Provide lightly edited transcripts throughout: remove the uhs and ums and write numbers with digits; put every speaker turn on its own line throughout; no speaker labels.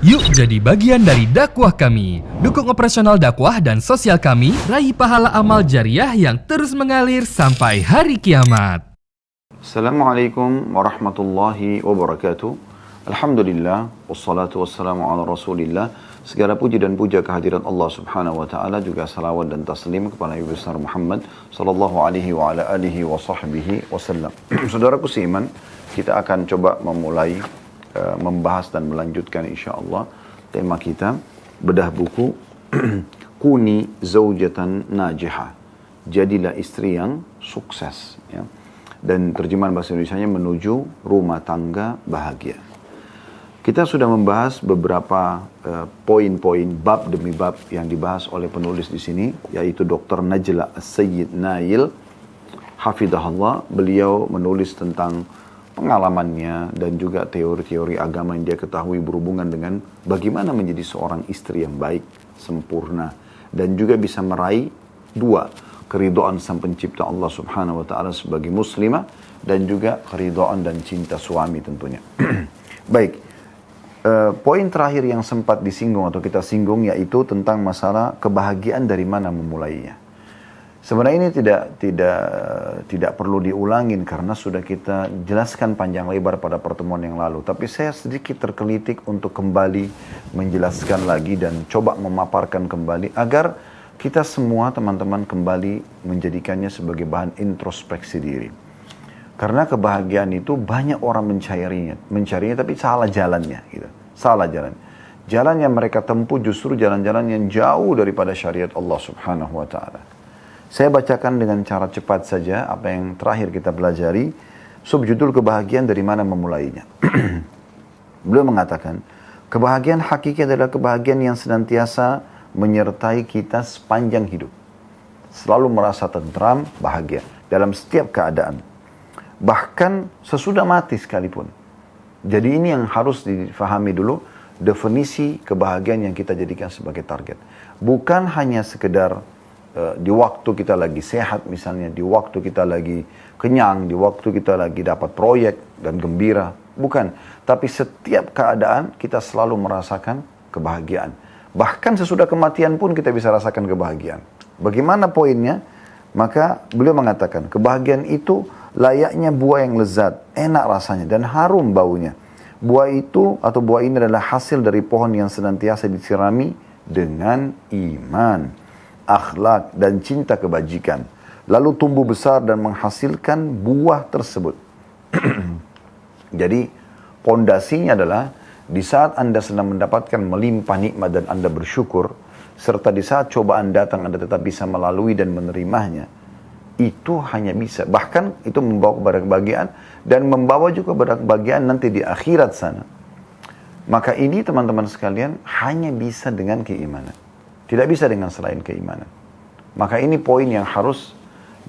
Yuk jadi bagian dari dakwah kami. Dukung operasional dakwah dan sosial kami, raih pahala amal jariah yang terus mengalir sampai hari kiamat.
Assalamualaikum warahmatullahi wabarakatuh. Alhamdulillah, wassalatu wassalamu ala rasulillah. Segala puji dan puja kehadirat Allah subhanahu wa ta'ala, juga salawat dan taslim kepada Nabi besar Muhammad sallallahu alaihi wa ala alihi wa sahbihi wasallam. Saudaraku seiman, kita akan coba memulai membahas dan melanjutkan insyaallah tema kita, bedah buku Kuni Zaujatan Najihah, jadilah istri yang sukses, ya. Dan terjemahan bahasa Indonesianya menuju rumah tangga bahagia. Kita sudah membahas beberapa poin-poin, bab demi bab yang dibahas oleh penulis di sini, yaitu Dr. Najla As-Sayyid Nail hafidhahullah. Beliau menulis tentang pengalamannya dan juga teori-teori agama yang dia ketahui berhubungan dengan bagaimana menjadi seorang istri yang baik, sempurna, dan juga bisa meraih dua, keridhaan sang pencipta Allah subhanahu wa ta'ala sebagai muslimah, dan juga keridhaan dan cinta suami tentunya. Baik, poin terakhir yang sempat disinggung atau kita singgung yaitu tentang masalah kebahagiaan dari mana memulainya. Sebenarnya ini tidak perlu diulangin karena sudah kita jelaskan panjang lebar pada pertemuan yang lalu. Tapi saya sedikit terkelitik untuk kembali menjelaskan lagi dan coba memaparkan kembali agar kita semua teman-teman kembali menjadikannya sebagai bahan introspeksi diri. Karena kebahagiaan itu banyak orang mencarinya tapi salah jalannya, gitu. Salah jalan. Jalan yang mereka tempuh justru jalan-jalan yang jauh daripada syariat Allah subhanahu wa ta'ala. Saya bacakan dengan cara cepat saja apa yang terakhir kita pelajari. Subjudul kebahagiaan dari mana memulainya. Beliau mengatakan, kebahagiaan hakiki adalah kebahagiaan yang senantiasa menyertai kita sepanjang hidup. Selalu merasa tentram, bahagia dalam setiap keadaan. Bahkan sesudah mati sekalipun. Jadi ini yang harus difahami dulu, definisi kebahagiaan yang kita jadikan sebagai target. Bukan hanya sekedar di waktu kita lagi sehat misalnya, di waktu kita lagi kenyang, di waktu kita lagi dapat proyek dan gembira. Bukan. Tapi setiap keadaan kita selalu merasakan kebahagiaan. Bahkan sesudah kematian pun kita bisa rasakan kebahagiaan. Bagaimana poinnya? Maka beliau mengatakan, kebahagiaan itu layaknya buah yang lezat, enak rasanya dan harum baunya. Buah itu atau buah ini adalah hasil dari pohon yang senantiasa disirami dengan iman, akhlak dan cinta kebajikan, lalu tumbuh besar dan menghasilkan buah tersebut. Jadi pondasinya adalah di saat Anda sedang mendapatkan melimpah nikmat dan Anda bersyukur, serta di saat cobaan datang Anda tetap bisa melalui dan menerimanya. Itu hanya bisa, bahkan itu membawa kepada kebahagiaan dan membawa juga kepada kebahagiaan nanti di akhirat sana. Maka ini teman-teman sekalian hanya bisa dengan keimanan. Tidak bisa dengan selain keimanan. Maka ini poin yang harus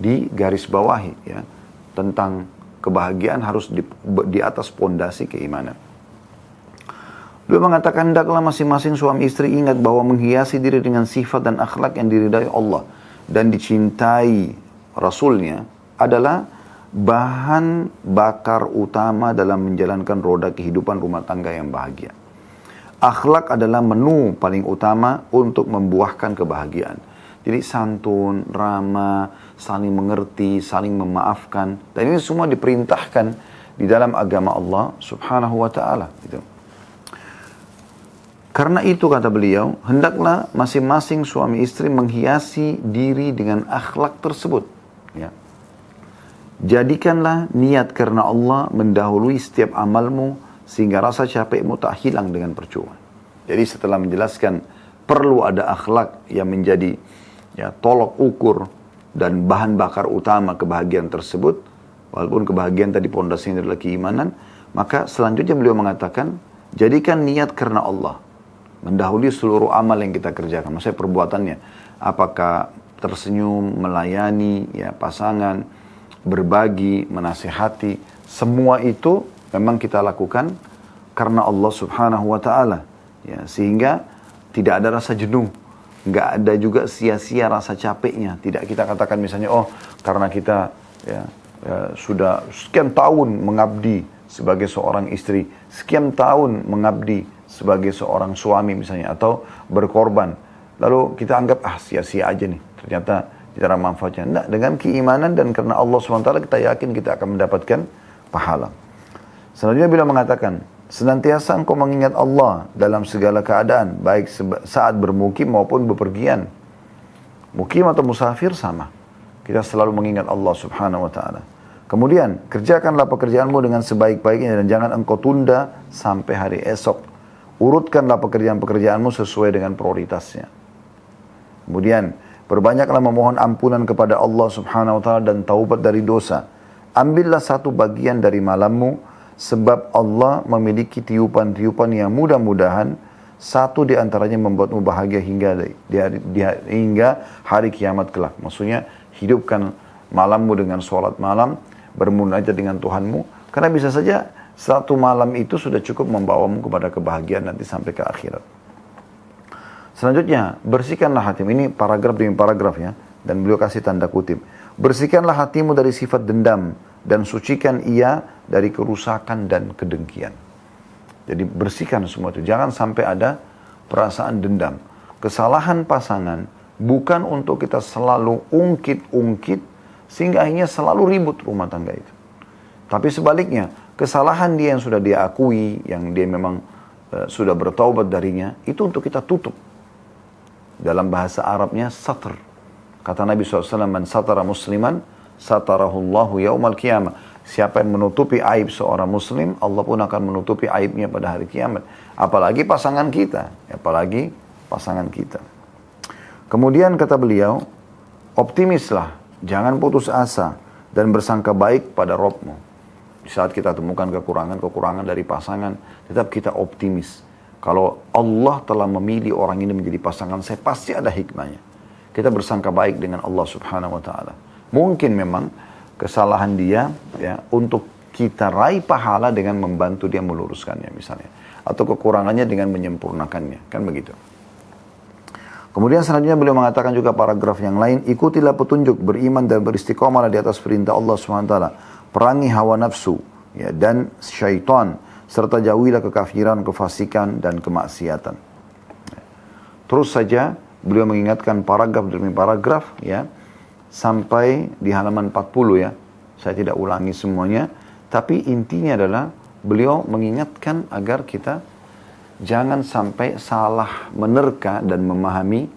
digarisbawahi, ya. Tentang kebahagiaan harus di atas pondasi keimanan. Beliau mengatakan, hendaklah masing-masing suami istri ingat bahwa menghiasi diri dengan sifat dan akhlak yang diridai Allah dan dicintai Rasulnya adalah bahan bakar utama dalam menjalankan roda kehidupan rumah tangga yang bahagia. Akhlak adalah menu paling utama untuk membuahkan kebahagiaan. Jadi santun, ramah, saling mengerti, saling memaafkan. Dan ini semua diperintahkan di dalam agama Allah subhanahu wa ta'ala. Gitu. Karena itu kata beliau, hendaklah masing-masing suami istri menghiasi diri dengan akhlak tersebut. Ya. Jadikanlah niat karena Allah mendahului setiap amalmu, sehingga rasa capekmu tak hilang dengan percuma. Jadi setelah menjelaskan perlu ada akhlak yang menjadi tolok ukur dan bahan bakar utama kebahagiaan tersebut, walaupun kebahagiaan tadi pondasinya adalah keimanan, maka selanjutnya beliau mengatakan, jadikan niat karena Allah mendahului seluruh amal yang kita kerjakan. Maksudnya perbuatannya, apakah tersenyum, melayani pasangan, berbagi, menasihati, semua itu memang kita lakukan karena Allah subhanahu wa ta'ala, ya, sehingga tidak ada rasa jenuh, nggak ada juga sia-sia rasa capeknya. Tidak kita katakan misalnya, oh karena kita sudah sekian tahun mengabdi sebagai seorang istri, sekian tahun mengabdi sebagai seorang suami misalnya, atau berkorban. Lalu kita anggap, sia-sia aja nih, ternyata tidak ada manfaatnya. Enggak, dengan keimanan dan karena Allah SWT kita yakin kita akan mendapatkan pahala. Selanjutnya beliau mengatakan, senantiasa engkau mengingat Allah dalam segala keadaan, baik saat bermukim maupun bepergian. Mukim atau musafir sama. Kita selalu mengingat Allah Subhanahu wa ta'ala. Kemudian, kerjakanlah pekerjaanmu dengan sebaik-baiknya dan jangan engkau tunda sampai hari esok. Urutkanlah pekerjaan-pekerjaanmu sesuai dengan prioritasnya. Kemudian, perbanyaklah memohon ampunan kepada Allah Subhanahu wa ta'ala dan taubat dari dosa. Ambillah satu bagian dari malammu, sebab Allah memiliki tiupan-tiupan yang mudah-mudahan satu di antaranya membuatmu bahagia hingga hari kiamat kelak. Maksudnya, hidupkan malammu dengan sholat malam, bermunajat dengan Tuhanmu, karena bisa saja satu malam itu sudah cukup membawamu kepada kebahagiaan nanti sampai ke akhirat. Selanjutnya, bersihkanlah hatimu. Ini paragraf demi paragraf ya, dan beliau kasih tanda kutip. Bersihkanlah hatimu dari sifat dendam dan sucikan ia dari kerusakan dan kedengkian. Jadi bersihkan semua itu. Jangan sampai ada perasaan dendam. Kesalahan pasangan bukan untuk kita selalu ungkit-ungkit sehingga akhirnya selalu ribut rumah tangga itu. Tapi sebaliknya, kesalahan dia yang sudah dia akui, yang dia memang sudah bertaubat darinya, itu untuk kita tutup. Dalam bahasa Arabnya satr. Kata Nabi SAW, man satara musliman, satarahullahu yaumal qiyamah. Siapa yang menutupi aib seorang muslim, Allah pun akan menutupi aibnya pada hari kiamat. Apalagi pasangan kita. Apalagi pasangan kita. Kemudian kata beliau, optimislah, jangan putus asa, dan bersangka baik pada Rabb-mu. Di saat kita temukan kekurangan dari pasangan, tetap kita optimis. Kalau Allah telah memilih orang ini menjadi pasangan saya, pasti ada hikmahnya. Kita bersangka baik dengan Allah Subhanahu wa ta'ala. Mungkin memang kesalahan dia ya untuk kita raih pahala dengan membantu dia meluruskannya misalnya, atau kekurangannya dengan menyempurnakannya, kan begitu. Kemudian selanjutnya beliau mengatakan juga paragraf yang lain, ikutilah petunjuk, beriman dan beristiqomahlah di atas perintah Allah SWT, perangi hawa nafsu ya, dan syaitan, serta jauhilah kekafiran, kefasikan dan kemaksiatan. Terus saja beliau mengingatkan paragraf demi paragraf ya, sampai di halaman 40 ya. Saya tidak ulangi semuanya, tapi intinya adalah beliau mengingatkan agar kita jangan sampai salah menerka dan memahami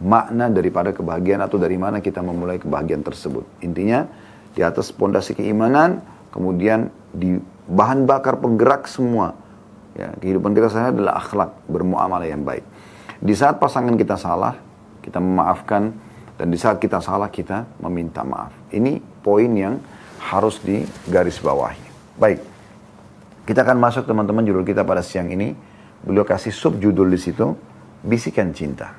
makna daripada kebahagiaan atau dari mana kita memulai kebahagiaan tersebut. Intinya di atas pondasi keimanan, kemudian di bahan bakar penggerak semua. Ya, kehidupan kita sehari adalah akhlak, bermuamalah yang baik. Di saat pasangan kita salah, kita memaafkan, dan di saat kita salah, kita meminta maaf. Ini poin yang harus digarisbawahi. Baik, kita akan masuk teman-teman judul kita pada siang ini. Beliau kasih subjudul di situ, bisikan cinta.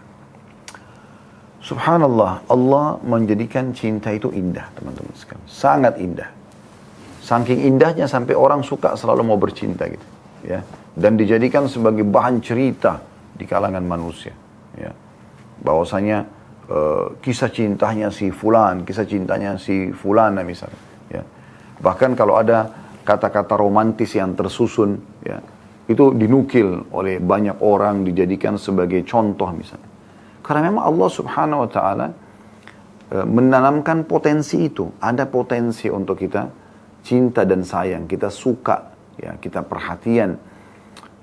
Subhanallah, Allah menjadikan cinta itu indah, teman-teman sekalian. Sangat indah. Saking indahnya sampai orang suka selalu mau bercinta gitu, ya. Dan dijadikan sebagai bahan cerita di kalangan manusia, ya. Bahwasanya kisah cintanya si fulan, kisah cintanya si fulana misalnya, ya. Bahkan kalau ada kata-kata romantis yang tersusun, ya, itu dinukil oleh banyak orang, dijadikan sebagai contoh misalnya. Karena memang Allah Subhanahu wa ta'ala menanamkan potensi itu. Ada potensi untuk kita cinta dan sayang, kita suka, ya, kita perhatian.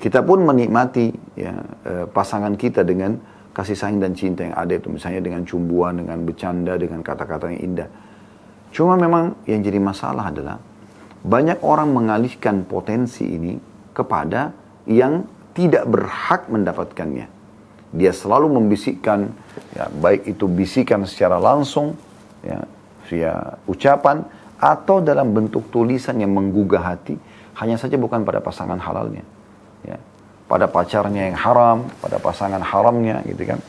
Kita pun menikmati ya, pasangan kita dengan kasih sayang dan cinta yang ada itu. Misalnya dengan cumbuan, dengan bercanda, dengan kata-kata yang indah. Cuma memang yang jadi masalah adalah banyak orang mengalihkan potensi ini kepada yang tidak berhak mendapatkannya. Dia selalu membisikkan, ya, baik itu bisikan secara langsung, ya, via ucapan, atau dalam bentuk tulisan yang menggugah hati, hanya saja bukan pada pasangan halalnya, ya, pada pacarnya yang haram, pada pasangan haramnya, gitu kan.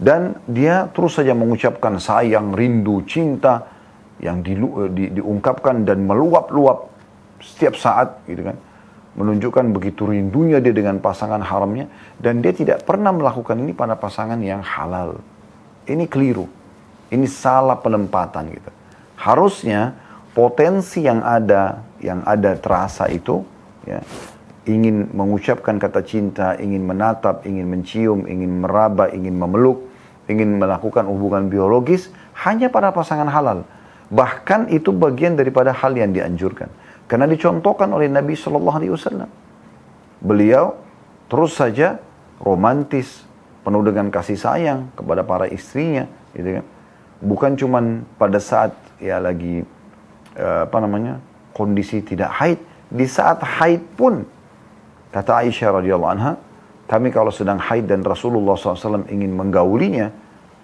Dan dia terus saja mengucapkan sayang, rindu, cinta yang diungkapkan dan meluap-luap setiap saat, gitu kan. Menunjukkan begitu rindunya dia dengan pasangan haramnya, dan dia tidak pernah melakukan ini pada pasangan yang halal. Ini keliru, ini salah penempatan gitu. Harusnya potensi yang ada terasa itu, ya, ingin mengucapkan kata cinta, ingin menatap, ingin mencium, ingin meraba, ingin memeluk, ingin melakukan hubungan biologis hanya pada pasangan halal. Bahkan itu bagian daripada hal yang dianjurkan. Karena dicontohkan oleh Nabi SAW. Beliau terus saja romantis, penuh dengan kasih sayang kepada para istrinya, gitu kan. Bukan cuman pada saat ya lagi kondisi tidak haid, di saat haid pun kata Aisyah radhiyallahu anha, kami kalau sedang haid dan Rasulullah SAW ingin menggaulinya,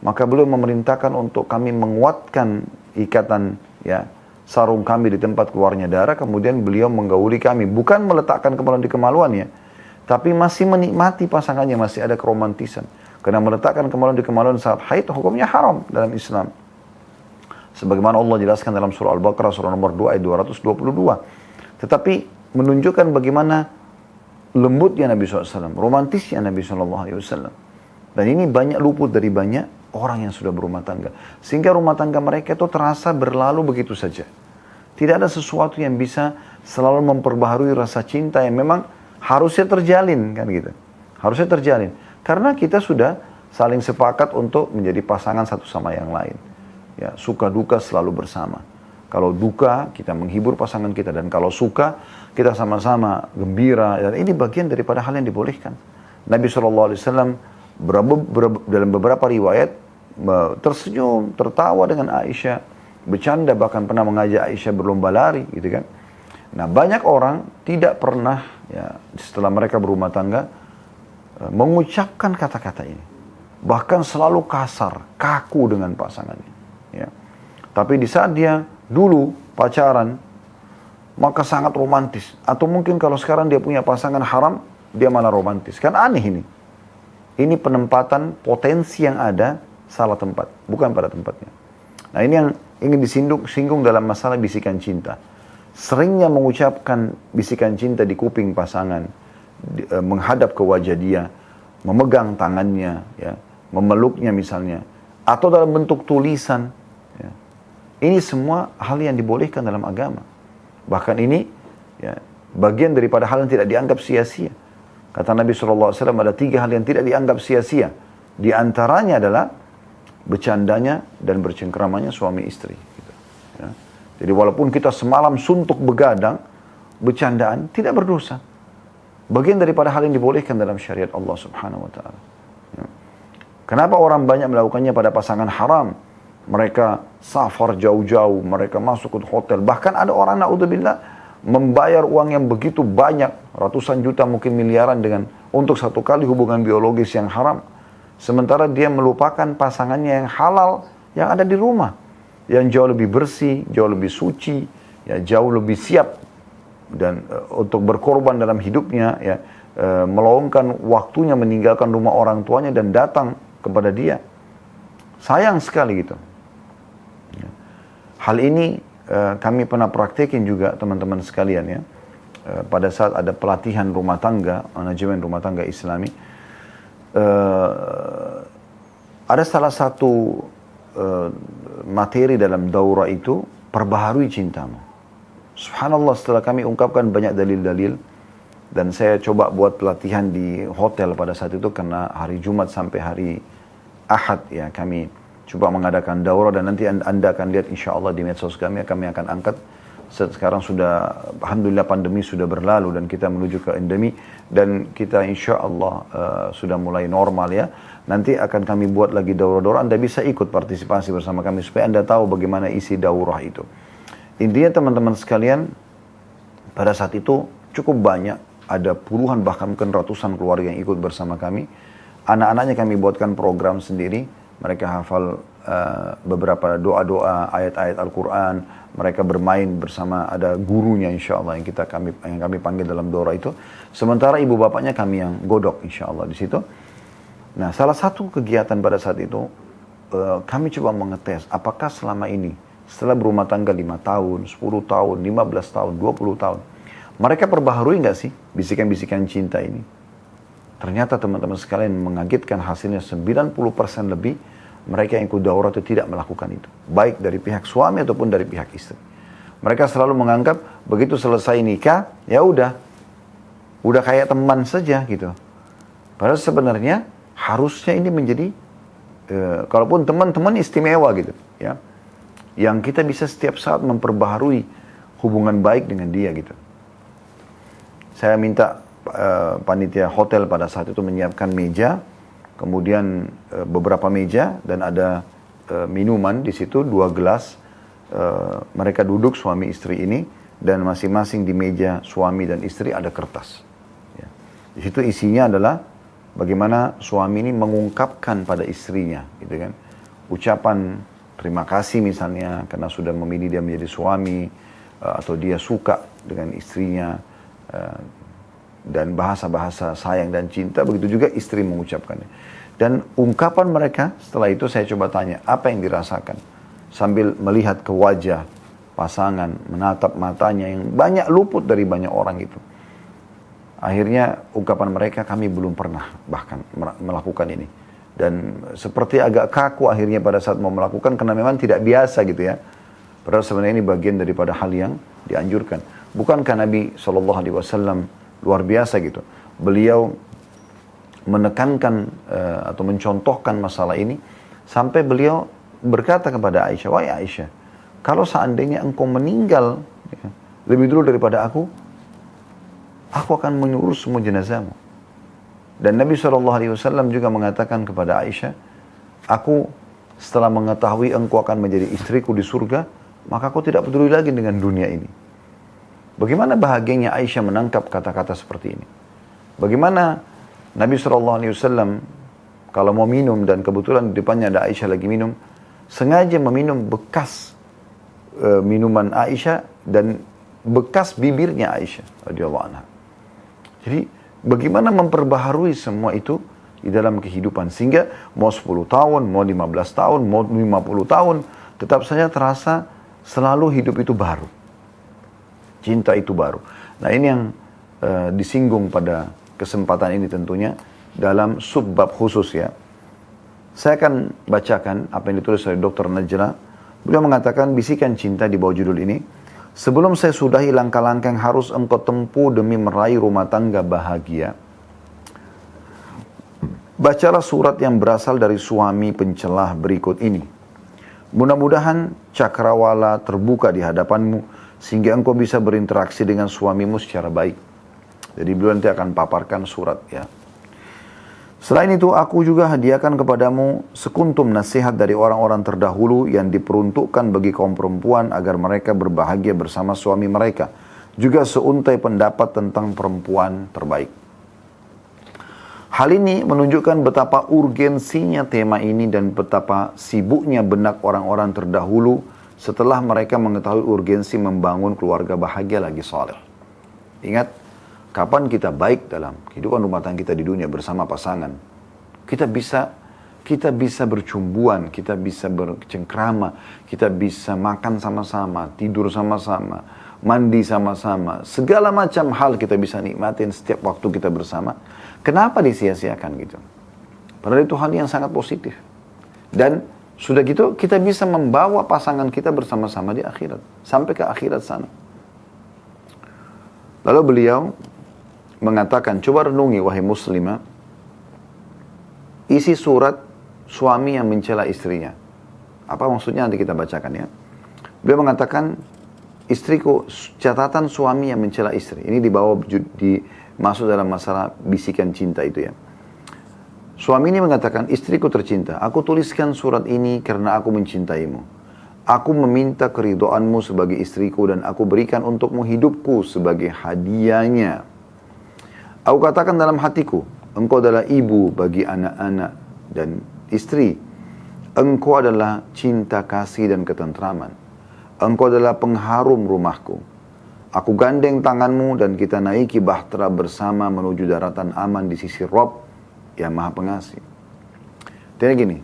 maka beliau memerintahkan untuk kami menguatkan ikatan ya sarung kami di tempat keluarnya darah, kemudian beliau menggauli kami, bukan meletakkan kemaluan di kemaluannya, tapi masih menikmati pasangannya, masih ada keromantisan. Karena meletakkan kemaluan di kemaluan saat haid hukumnya haram dalam Islam. Sebagaimana Allah jelaskan dalam surah Al-Baqarah surah nomor 2 ayat 222. Tetapi menunjukkan bagaimana lembutnya Nabi SAW, romantisnya Nabi SAW. Dan ini banyak luput dari banyak orang yang sudah berumah tangga. Sehingga rumah tangga mereka itu terasa berlalu begitu saja. Tidak ada sesuatu yang bisa selalu memperbaharui rasa cinta yang memang harusnya terjalin, kan gitu. Harusnya terjalin. Karena kita sudah saling sepakat untuk menjadi pasangan satu sama yang lain. Ya, suka duka selalu bersama. Kalau duka, kita menghibur pasangan kita. Dan kalau suka, kita sama-sama gembira. Dan ini bagian daripada hal yang dibolehkan. Nabi SAW dalam beberapa riwayat tersenyum, tertawa dengan Aisyah. Bercanda, bahkan pernah mengajak Aisyah berlomba lari, gitu kan. Nah, banyak orang tidak pernah, ya, setelah mereka berumah tangga, mengucapkan kata-kata ini. Bahkan selalu kasar, kaku dengan pasangannya. Ya. Tapi di saat dia dulu pacaran, maka sangat romantis. Atau mungkin kalau sekarang dia punya pasangan haram, dia malah romantis. Kan aneh ini. Ini penempatan potensi yang ada salah tempat, bukan pada tempatnya. Nah, ini yang ingin disinggung dalam masalah bisikan cinta. Seringnya mengucapkan bisikan cinta di kuping pasangan, menghadap ke wajah dia, memegang tangannya, ya, memeluknya misalnya, atau dalam bentuk tulisan. Ya. Ini semua hal yang dibolehkan dalam agama. Bahkan ini ya, bagian daripada hal yang tidak dianggap sia-sia. Kata Nabi SAW ada 3 hal yang tidak dianggap sia-sia. Di antaranya adalah bercandanya dan bercengkramannya suami istri. Gitu. Ya. Jadi walaupun kita semalam suntuk begadang, bercandaan tidak berdosa. Bagian daripada hal yang dibolehkan dalam syariat Allah Subhanahu Wa Taala. Ya. Kenapa orang banyak melakukannya pada pasangan haram? Mereka safar jauh-jauh, mereka masuk ke hotel. Bahkan ada orang, na'udzubillah, membayar uang yang begitu banyak, ratusan juta mungkin miliaran untuk satu kali hubungan biologis yang haram. Sementara dia melupakan pasangannya yang halal yang ada di rumah. Yang jauh lebih bersih, jauh lebih suci, ya, jauh lebih siap dan untuk berkorban dalam hidupnya, ya, meluangkan waktunya meninggalkan rumah orang tuanya dan datang kepada dia. Sayang sekali gitu. Hal ini kami pernah praktekin juga teman-teman sekalian, ya. Pada saat ada pelatihan rumah tangga, manajemen rumah tangga Islami, ada salah satu materi dalam daurah itu, perbaharui cintamu. Subhanallah, setelah kami ungkapkan banyak dalil-dalil, dan saya coba buat pelatihan di hotel pada saat itu, karena hari Jumat sampai hari Ahad, ya, kami coba mengadakan daurah, dan nanti anda akan lihat insya Allah di medsos kami akan angkat. Sekarang sudah, alhamdulillah pandemi sudah berlalu dan kita menuju ke endemi, dan kita insya Allah sudah mulai normal, ya. Nanti akan kami buat lagi daurah-daurah, anda bisa ikut partisipasi bersama kami supaya anda tahu bagaimana isi daurah itu. Intinya teman-teman sekalian, pada saat itu cukup banyak, ada puluhan bahkan mungkin ratusan keluarga yang ikut bersama kami. Anak-anaknya kami buatkan program sendiri. Mereka hafal beberapa doa-doa, ayat-ayat Al-Quran. Mereka bermain bersama, ada gurunya insya Allah yang kami panggil dalam doa itu. Sementara ibu bapaknya kami yang godok insya Allah di situ. Nah, salah satu kegiatan pada saat itu, kami coba mengetes apakah selama ini, setelah berumah tangga 5 tahun, 10 tahun, 15 tahun, 20 tahun, mereka perbaharui nggak sih bisikan-bisikan cinta ini? Ternyata teman-teman sekalian, mengagetkan hasilnya 90% lebih mereka yang ikut daurah itu tidak melakukan itu. Baik dari pihak suami ataupun dari pihak istri. Mereka selalu menganggap begitu selesai nikah, ya udah, Udah kayak teman saja gitu. Padahal sebenarnya harusnya ini menjadi, kalaupun teman-teman istimewa gitu, ya, yang kita bisa setiap saat memperbaharui hubungan baik dengan dia gitu. Saya minta panitia hotel pada saat itu menyiapkan meja, kemudian beberapa meja dan ada minuman di situ, 2 gelas. Mereka duduk suami istri ini dan masing-masing di meja suami dan istri ada kertas. Ya. Di situ isinya adalah bagaimana suami ini mengungkapkan pada istrinya, gitu kan, ucapan terima kasih misalnya karena sudah memilih dia menjadi suami, atau dia suka dengan istrinya, dan bahasa-bahasa sayang dan cinta, begitu juga istri mengucapkannya. Dan ungkapan mereka setelah itu saya coba tanya, apa yang dirasakan? Sambil melihat ke wajah pasangan, menatap matanya yang banyak luput dari banyak orang itu. Akhirnya ungkapan mereka, kami belum pernah bahkan melakukan ini. Dan seperti agak kaku akhirnya pada saat mau melakukan karena memang tidak biasa gitu ya. Padahal sebenarnya ini bagian daripada hal yang dianjurkan. Bukankah Nabi SAW luar biasa gitu. Beliau menekankan atau mencontohkan masalah ini sampai beliau berkata kepada Aisyah, wahai Aisyah, kalau seandainya engkau meninggal ya, lebih dulu daripada aku akan mengurus semua jenazahmu. Dan Nabi SAW juga mengatakan kepada Aisyah, aku setelah mengetahui engkau akan menjadi istriku di surga, maka aku tidak peduli lagi dengan dunia ini. Bagaimana bahagianya Aisyah menangkap kata-kata seperti ini? Bagaimana Nabi SAW kalau mau minum dan kebetulan di depannya ada Aisyah lagi minum, sengaja meminum bekas minuman Aisyah dan bekas bibirnya Aisyah radhiyallahu anha. Jadi bagaimana memperbaharui semua itu di dalam kehidupan sehingga mau 10 tahun, mau 15 tahun, mau 50 tahun tetap saja terasa selalu hidup itu baru. Cinta itu baru. Nah ini yang disinggung pada kesempatan ini tentunya dalam subbab khusus ya. Saya akan bacakan apa yang ditulis oleh Dr. Najla. Beliau mengatakan bisikan cinta di bawah judul ini. Sebelum saya sudahi langkah-langkah yang harus engkau tempuh demi meraih rumah tangga bahagia, bacalah surat yang berasal dari suami pencelah berikut ini. Mudah-mudahan cakrawala terbuka di hadapanmu sehingga engkau bisa berinteraksi dengan suamimu secara baik. Jadi beliau nanti akan paparkan surat ya. Selain itu, aku juga hadiahkan kepadamu sekuntum nasihat dari orang-orang terdahulu yang diperuntukkan bagi kaum perempuan agar mereka berbahagia bersama suami mereka. Juga seuntai pendapat tentang perempuan terbaik. Hal ini menunjukkan betapa urgensinya tema ini dan betapa sibuknya benak orang-orang terdahulu setelah mereka mengetahui urgensi membangun keluarga bahagia lagi saleh. Ingat, kapan kita baik dalam kehidupan rumah tangga kita di dunia bersama pasangan, kita bisa bercumbuan, kita bisa bercengkrama, kita bisa makan sama-sama, tidur sama-sama, mandi sama-sama, segala macam hal kita bisa nikmatin setiap waktu kita bersama. Kenapa disia-siakan gitu? Padahal itu hal yang sangat positif. Dan sudah gitu kita bisa membawa pasangan kita bersama-sama di akhirat, sampai ke akhirat sana. Lalu beliau mengatakan, coba renungi wahai muslimah, isi surat suami yang mencela istrinya. Apa maksudnya nanti kita bacakan ya. Beliau mengatakan, istriku, catatan suami yang mencela istri. Ini masuk dalam masalah bisikan cinta itu ya. Suami ini mengatakan, istriku tercinta, aku tuliskan surat ini karena aku mencintaimu. Aku meminta keridhoanmu sebagai istriku dan aku berikan untukmu hidupku sebagai hadiahnya. Aku katakan dalam hatiku, engkau adalah ibu bagi anak-anak dan istri. Engkau adalah cinta kasih dan ketentraman. Engkau adalah pengharum rumahku. Aku gandeng tanganmu dan kita naiki bahtera bersama menuju daratan aman di sisi Rabb yang Maha Pengasih. Jadi gini,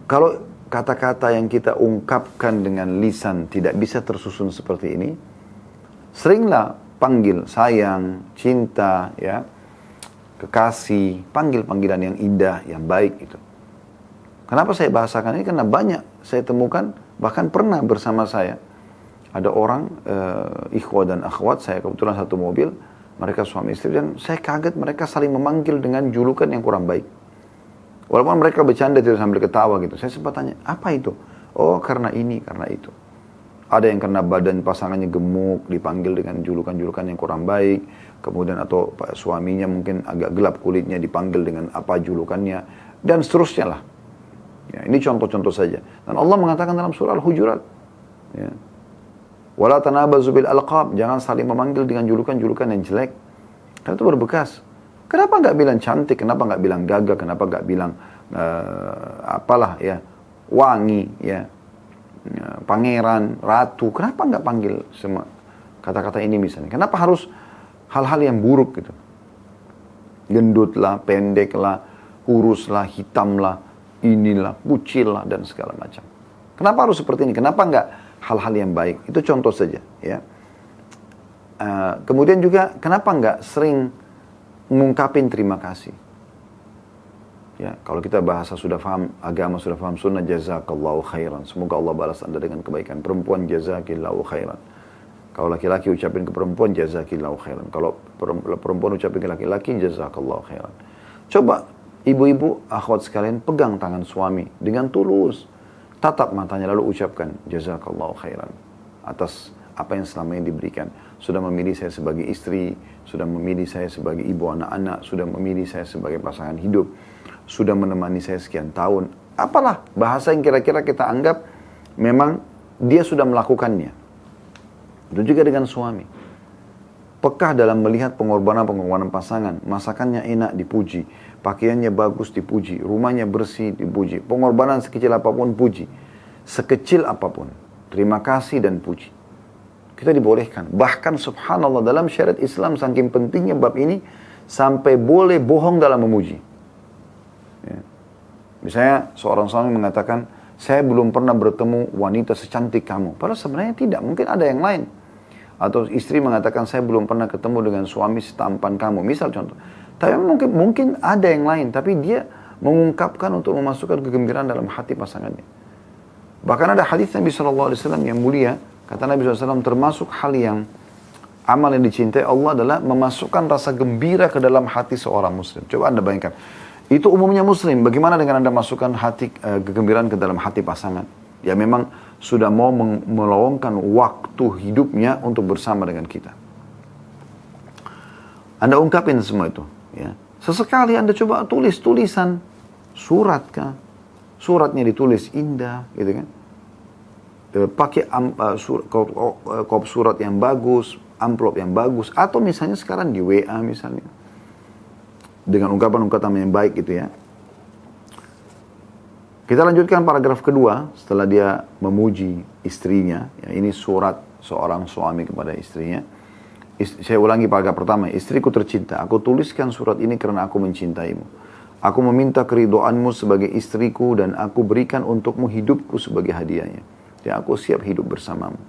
kalau kata-kata yang kita ungkapkan dengan lisan tidak bisa tersusun seperti ini, seringlah panggil sayang, cinta, ya, kekasih, panggil-panggilan yang indah, yang baik itu. Kenapa saya bahasakan ini? Karena banyak saya temukan, bahkan pernah bersama saya, ada orang, ikhwah dan akhwat, saya kebetulan satu mobil, mereka suami istri, dan saya kaget mereka saling memanggil dengan julukan yang kurang baik. Walaupun mereka bercanda tidak sambil ketawa gitu. Saya sempat tanya, apa itu? Oh, karena ini, karena itu. Ada yang karena badan pasangannya gemuk, dipanggil dengan julukan-julukan yang kurang baik. Kemudian atau suaminya mungkin agak gelap kulitnya, dipanggil dengan apa julukannya. Dan seterusnya lah. Ya, ini contoh-contoh saja. Dan Allah mengatakan dalam surah Al-Hujurat. Ya. Wala tanabazu bil alqab, jangan saling memanggil dengan julukan-julukan yang jelek. Karena itu berbekas. Kenapa nggak bilang cantik? Kenapa nggak bilang gagah? Kenapa nggak bilang apalah ya, wangi ya, pangeran, ratu? Kenapa nggak panggil semua kata-kata ini misalnya? Kenapa harus hal-hal yang buruk gitu? Gendutlah, pendeklah, kuruslah, hitamlah, inilah, kucillah dan segala macam. Kenapa harus seperti ini? Kenapa nggak hal-hal yang baik? Itu contoh saja ya. Kemudian juga kenapa nggak sering mengungkapin terima kasih? Ya, kalau kita bahasa sudah paham agama, sudah paham sunnah, jazakallahu khairan, semoga Allah balas Anda dengan kebaikan. Perempuan, jazakillahu khairan. Kalau laki-laki ucapin ke perempuan, jazakillahu khairan. Kalau perempuan ucapin ke laki-laki, jazakallahu khairan. Coba ibu-ibu, akhwat sekalian, pegang tangan suami dengan tulus, tatap matanya lalu ucapkan jazakallahu khairan atas apa yang selama ini diberikan. Sudah memilih saya sebagai istri, sudah memilih saya sebagai ibu anak-anak, sudah memilih saya sebagai pasangan hidup, sudah menemani saya sekian tahun. Apalah bahasa yang kira-kira kita anggap memang dia sudah melakukannya. Itu juga dengan suami. Pekah dalam melihat pengorbanan-pengorbanan pasangan. Masakannya enak dipuji, pakaiannya bagus dipuji, rumahnya bersih dipuji, pengorbanan sekecil apapun puji, sekecil apapun, terima kasih dan puji. Kita dibolehkan. Bahkan subhanallah dalam syariat Islam saking pentingnya bab ini sampai boleh bohong dalam memuji. Ya. Misalnya seorang suami mengatakan, saya belum pernah bertemu wanita secantik kamu. Padahal sebenarnya tidak, mungkin ada yang lain. Atau istri mengatakan, saya belum pernah ketemu dengan suami setampan kamu. Misal contoh. Tapi mungkin ada yang lain, tapi dia mengungkapkan untuk memasukkan kegembiraan dalam hati pasangannya. Bahkan ada hadis Nabi SAW yang mulia, kata Nabi SAW, termasuk hal yang amal yang dicintai Allah adalah memasukkan rasa gembira ke dalam hati seorang muslim. Coba Anda bayangkan. Itu umumnya muslim. Bagaimana dengan Anda masukkan hati kegembiraan ke dalam hati pasangan? Ya memang sudah mau meluangkan waktu hidupnya untuk bersama dengan kita. Anda ungkapin semua itu. Ya. Sesekali Anda coba tulis tulisan. Surat kah? Suratnya ditulis indah. Gitu kan. Pakai kop surat yang bagus, amplop yang bagus, atau misalnya sekarang di WA misalnya, dengan ungkapan-ungkapan yang baik gitu ya. Kita lanjutkan paragraf kedua setelah dia memuji istrinya. Ya, ini surat seorang suami kepada istrinya. Saya ulangi paragraf pertama. Istriku tercinta, aku tuliskan surat ini karena aku mencintaimu. Aku meminta keridhoanmu sebagai istriku dan aku berikan untukmu hidupku sebagai hadiahnya. Ya, aku siap hidup bersamamu.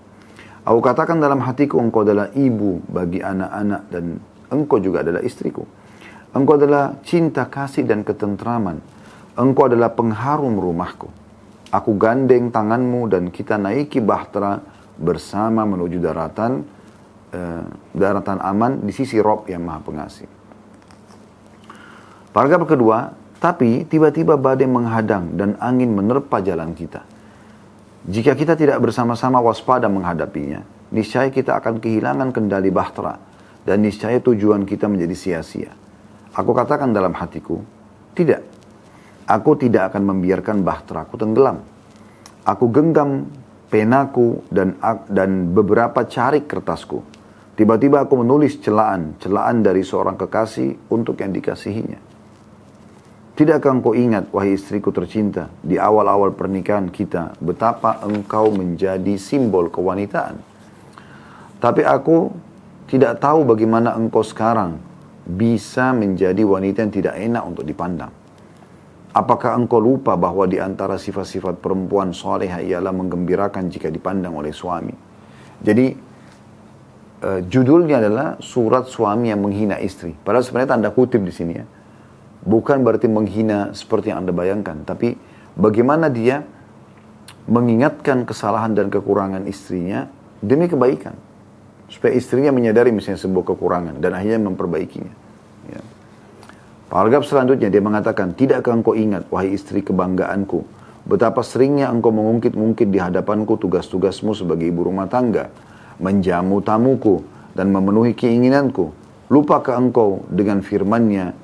Aku katakan dalam hatiku, engkau adalah ibu bagi anak-anak dan engkau juga adalah istriku. Engkau adalah cinta, kasih dan ketentraman. Engkau adalah pengharum rumahku. Aku gandeng tanganmu dan kita naiki bahtera bersama menuju daratan aman di sisi Rabb yang Maha Pengasih. Paragraf kedua, tapi tiba-tiba badai menghadang dan angin menerpa jalan kita. Jika kita tidak bersama-sama waspada menghadapinya, niscaya kita akan kehilangan kendali bahtera dan niscaya tujuan kita menjadi sia-sia. Aku katakan dalam hatiku, tidak. Aku tidak akan membiarkan bahteraku tenggelam. Aku genggam penaku dan beberapa carik kertasku. Tiba-tiba aku menulis celaan dari seorang kekasih untuk yang dikasihinya. Tidakkah engkau ingat, wahai istriku tercinta, di awal-awal pernikahan kita, betapa engkau menjadi simbol kewanitaan. Tapi aku tidak tahu bagaimana engkau sekarang bisa menjadi wanita yang tidak enak untuk dipandang. Apakah engkau lupa bahwa di antara sifat-sifat perempuan salehah ialah menggembirakan jika dipandang oleh suami? Jadi judulnya adalah surat suami yang menghina istri. Padahal sebenarnya tanda kutip di sini ya. Bukan berarti menghina seperti yang Anda bayangkan, tapi bagaimana dia mengingatkan kesalahan dan kekurangan istrinya demi kebaikan. Supaya istrinya menyadari misalnya sebuah kekurangan dan akhirnya memperbaikinya. Ya. Paragraf selanjutnya dia mengatakan, tidakkah engkau ingat, wahai istri kebanggaanku, betapa seringnya engkau mengungkit-ungkit di hadapanku tugas-tugasmu sebagai ibu rumah tangga, menjamu tamuku, dan memenuhi keinginanku. Lupakah engkau dengan firman-Nya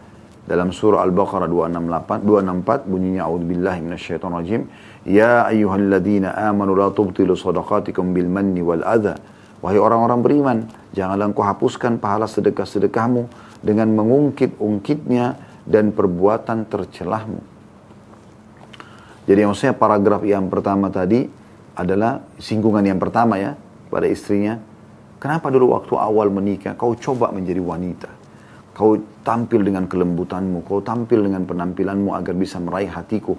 dalam surah Al-Baqarah 264 bunyinya, a'udzubillahi minasyaitonirrajim, ya ayyuhalladzina amanu la tubtilu shadaqatikum bil manni wal adza. Wahai orang-orang beriman, janganlah engkau hapuskan pahala sedekah-sedekahmu dengan mengungkit-ungkitnya dan perbuatan tercelahmu. Jadi maksudnya paragraf yang pertama tadi adalah singgungan yang pertama ya pada istrinya. Kenapa dulu waktu awal menikah kau coba menjadi wanita? Kau tampil dengan kelembutanmu, kau tampil dengan penampilanmu agar bisa meraih hatiku.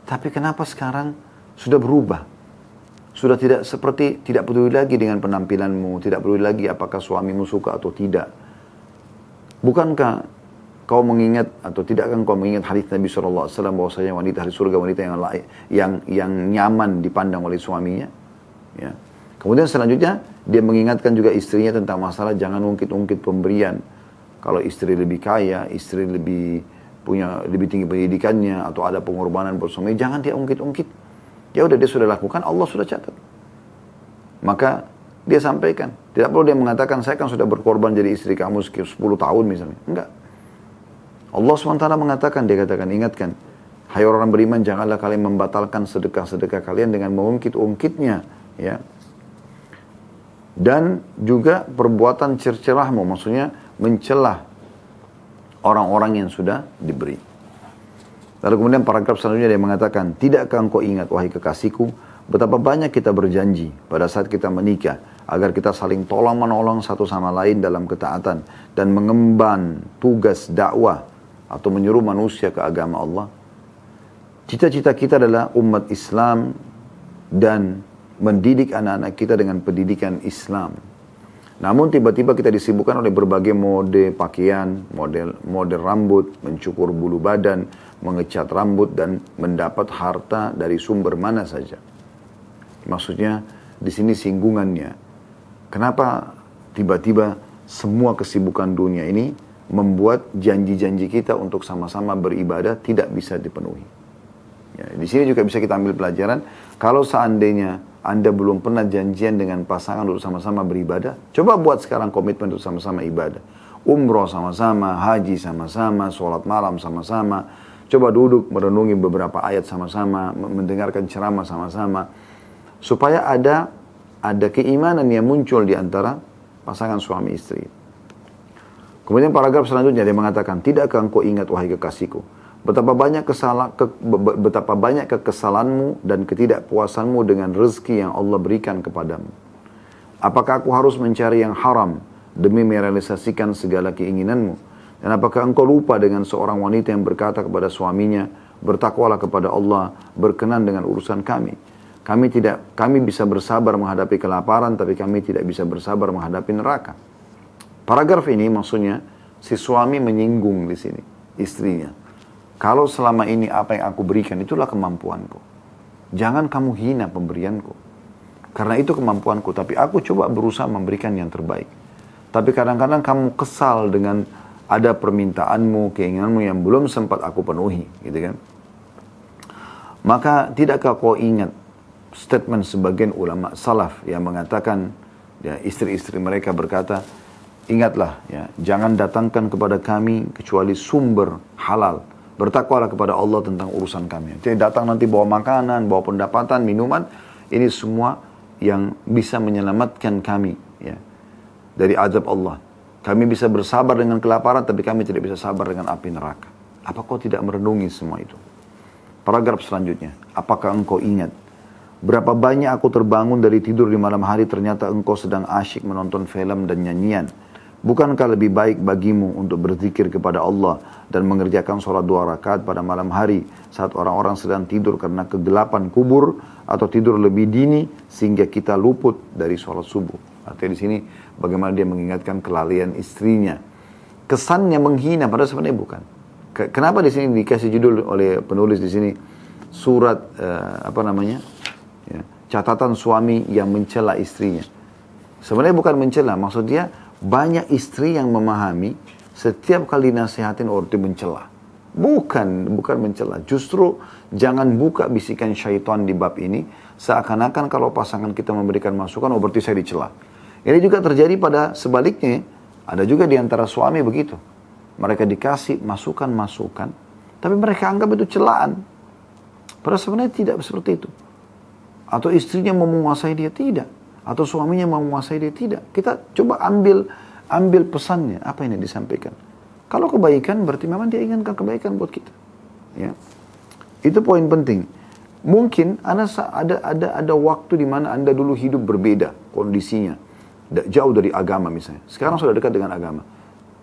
Tapi kenapa sekarang sudah berubah? Sudah tidak peduli lagi dengan penampilanmu, tidak peduli lagi apakah suamimu suka atau tidak. Bukankah kau mengingat atau tidakkah kau mengingat hadis Nabi SAW bahwasanya wanita ahli surga wanita yang nyaman dipandang oleh suaminya? Ya. Kemudian selanjutnya dia mengingatkan juga istrinya tentang masalah jangan ungkit-ungkit pemberian. Kalau istri lebih kaya, istri lebih tinggi pendidikannya atau ada pengorbanan buat suami, jangan dia ungkit-ungkit. Ya udah dia sudah lakukan, Allah sudah catat. Maka dia sampaikan. Tidak perlu dia mengatakan, saya kan sudah berkorban jadi istri kamu 10 tahun misalnya. Enggak. Allah SWT mengatakan, dia katakan, ingatkan. Hai orang beriman, janganlah kalian membatalkan sedekah-sedekah kalian dengan mengungkit-ungkitnya. Ya. Dan juga perbuatan cercelahmu, maksudnya mencelah orang-orang yang sudah diberi. Lalu kemudian paragraf selanjutnya dia mengatakan, tidakkah engkau ingat wahai kekasihku, betapa banyak kita berjanji pada saat kita menikah, agar kita saling tolong-menolong satu sama lain dalam ketaatan, dan mengemban tugas dakwah, atau menyuruh manusia ke agama Allah. Cita-cita kita adalah umat Islam, dan mendidik anak-anak kita dengan pendidikan Islam. Namun tiba-tiba kita disibukkan oleh berbagai mode pakaian, model rambut, mencukur bulu badan, mengecat rambut, dan mendapat harta dari sumber mana saja. Maksudnya di sini singgungannya. Kenapa tiba-tiba semua kesibukan dunia ini membuat janji-janji kita untuk sama-sama beribadah tidak bisa dipenuhi. Ya, di sini juga bisa kita ambil pelajaran. Kalau seandainya Anda belum pernah janjian dengan pasangan untuk sama-sama beribadah, coba buat sekarang komitmen untuk sama-sama ibadah. Umroh sama-sama, haji sama-sama, sholat malam sama-sama. Coba duduk merenungi beberapa ayat sama-sama, mendengarkan ceramah sama-sama. Supaya ada keimanan yang muncul di antara pasangan suami istri. Kemudian paragraf selanjutnya dia mengatakan, tidakkah engkau ingat wahai kekasihku, betapa banyak kekesalanmu dan ketidakpuasanmu dengan rezeki yang Allah berikan kepadamu. Apakah aku harus mencari yang haram demi merealisasikan segala keinginanmu? Dan apakah engkau lupa dengan seorang wanita yang berkata kepada suaminya, bertakwalah kepada Allah, berkenan dengan urusan kami. Kami bisa bersabar menghadapi kelaparan, tapi kami tidak bisa bersabar menghadapi neraka. Paragraf ini maksudnya si suami menyinggung di sini istrinya. Kalau selama ini apa yang aku berikan itulah kemampuanku. Jangan kamu hina pemberianku. Karena itu kemampuanku, tapi aku coba berusaha memberikan yang terbaik. Tapi kadang-kadang kamu kesal dengan ada permintaanmu, keinginanmu yang belum sempat aku penuhi, gitu kan? Maka tidakkah kau ingat statement sebagian ulama salaf yang mengatakan, ya, istri-istri mereka berkata, ingatlah, ya, jangan datangkan kepada kami kecuali sumber halal. Bertakwalah kepada Allah tentang urusan kami. Jadi datang nanti bawa makanan, bawa pendapatan, minuman, ini semua yang bisa menyelamatkan kami, ya, dari azab Allah. Kami bisa bersabar dengan kelaparan, tapi kami tidak bisa sabar dengan api neraka. Apa kau tidak merenungi semua itu? Paragraf selanjutnya. Apakah engkau ingat berapa banyak aku terbangun dari tidur di malam hari, ternyata engkau sedang asyik menonton film dan nyanyian. Bukankah lebih baik bagimu untuk berzikir kepada Allah dan mengerjakan sholat 2 rakaat pada malam hari saat orang-orang sedang tidur karena kegelapan kubur, atau tidur lebih dini sehingga kita luput dari sholat subuh? Artinya di sini bagaimana dia mengingatkan kelalaian istrinya. Kesannya menghina, padahal sebenarnya bukan. Kenapa di sini dikasih judul oleh penulis di sini surat catatan suami yang mencela istrinya? Sebenarnya bukan mencela, maksud dia banyak istri yang memahami setiap kali nasihatin orti mencela. Bukan mencela. Justru jangan buka bisikan syaitan di bab ini. Seakan-akan kalau pasangan kita memberikan masukan, oh berarti saya dicela. Ini juga terjadi pada sebaliknya. Ada juga di antara suami begitu. Mereka dikasih masukan-masukan, tapi mereka anggap itu celaan. Padahal sebenarnya tidak seperti itu. Atau istrinya mau menguasai dia, tidak. Atau suaminya mau menguasai dia, tidak. Kita coba ambil pesannya, apa yang disampaikan. Kalau kebaikan, berarti memang dia inginkan kebaikan buat kita. Ya. Itu poin penting. Mungkin ada waktu di mana Anda dulu hidup berbeda kondisinya. Jauh dari agama misalnya. Sekarang sudah dekat dengan agama.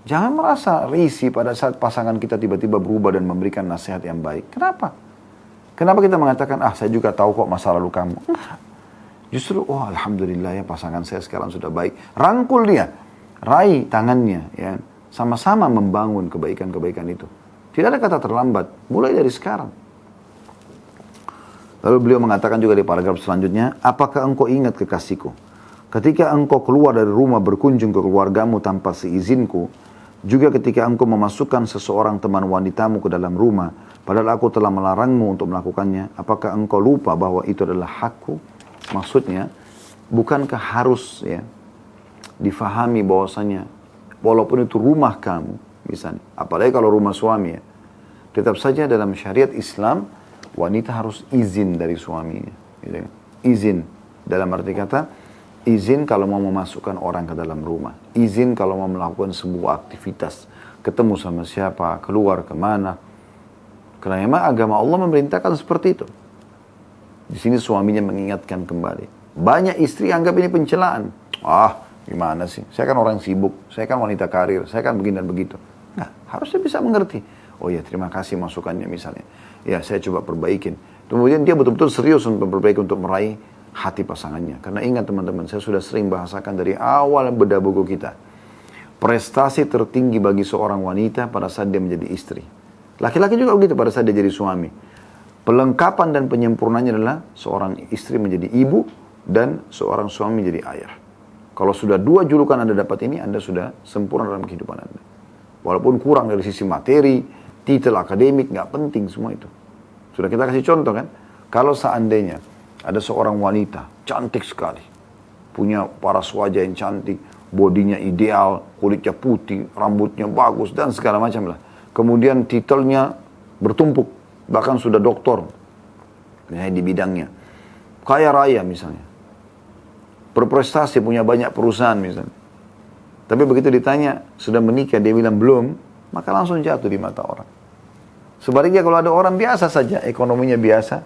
Jangan merasa risih pada saat pasangan kita tiba-tiba berubah dan memberikan nasihat yang baik. Kenapa? Kenapa kita mengatakan, saya juga tahu kok masa lalu kamu. Enggak. Justru, alhamdulillah ya pasangan saya sekarang sudah baik. Rangkul dia. Raih tangannya. Ya. Sama-sama membangun kebaikan-kebaikan itu. Tidak ada kata terlambat. Mulai dari sekarang. Lalu beliau mengatakan juga di paragraf selanjutnya, apakah engkau ingat kekasihku? Ketika engkau keluar dari rumah berkunjung ke keluargamu tanpa seizinku, juga ketika engkau memasukkan seseorang teman wanitamu ke dalam rumah, padahal aku telah melarangmu untuk melakukannya, apakah engkau lupa bahwa itu adalah hakku? Maksudnya, bukankah harus ya difahami bahwasanya, walaupun itu rumah kamu, misalnya, apalagi kalau rumah suami ya, tetap saja dalam syariat Islam, wanita harus izin dari suaminya. Gitu. Izin, dalam arti kata, izin kalau mau memasukkan orang ke dalam rumah. Izin kalau mau melakukan sebuah aktivitas. Ketemu sama siapa, keluar kemana. Karena memang agama Allah memerintahkan seperti itu. Di sini suaminya mengingatkan kembali. Banyak istri anggap ini pencelaan. Gimana sih? Saya kan orang sibuk. Saya kan wanita karir. Saya kan begini dan begitu. Nah, harusnya bisa mengerti. Oh ya, terima kasih masukannya misalnya. Ya, saya coba perbaikin. Kemudian dia betul-betul serius untuk memperbaiki, untuk meraih hati pasangannya. Karena ingat teman-teman, saya sudah sering bahasakan dari awal bedah buku kita. Prestasi tertinggi bagi seorang wanita pada saat dia menjadi istri. Laki-laki juga begitu pada saat dia jadi suami. Pelengkapan dan penyempurnanya adalah seorang istri menjadi ibu dan seorang suami menjadi ayah. Kalau sudah dua julukan Anda dapat ini, Anda sudah sempurna dalam kehidupan Anda. Walaupun kurang dari sisi materi, titel akademik, nggak penting semua itu. Sudah kita kasih contoh kan? Kalau seandainya ada seorang wanita, cantik sekali. Punya paras wajah yang cantik, bodinya ideal, kulitnya putih, rambutnya bagus, dan segala macam lah. Kemudian titelnya bertumpuk, bahkan sudah doktor, misalnya di bidangnya. Kaya raya misalnya. Berprestasi, punya banyak perusahaan misalnya. Tapi begitu ditanya, sudah menikah, dia bilang belum, maka langsung jatuh di mata orang. Sebaliknya kalau ada orang biasa saja, ekonominya biasa,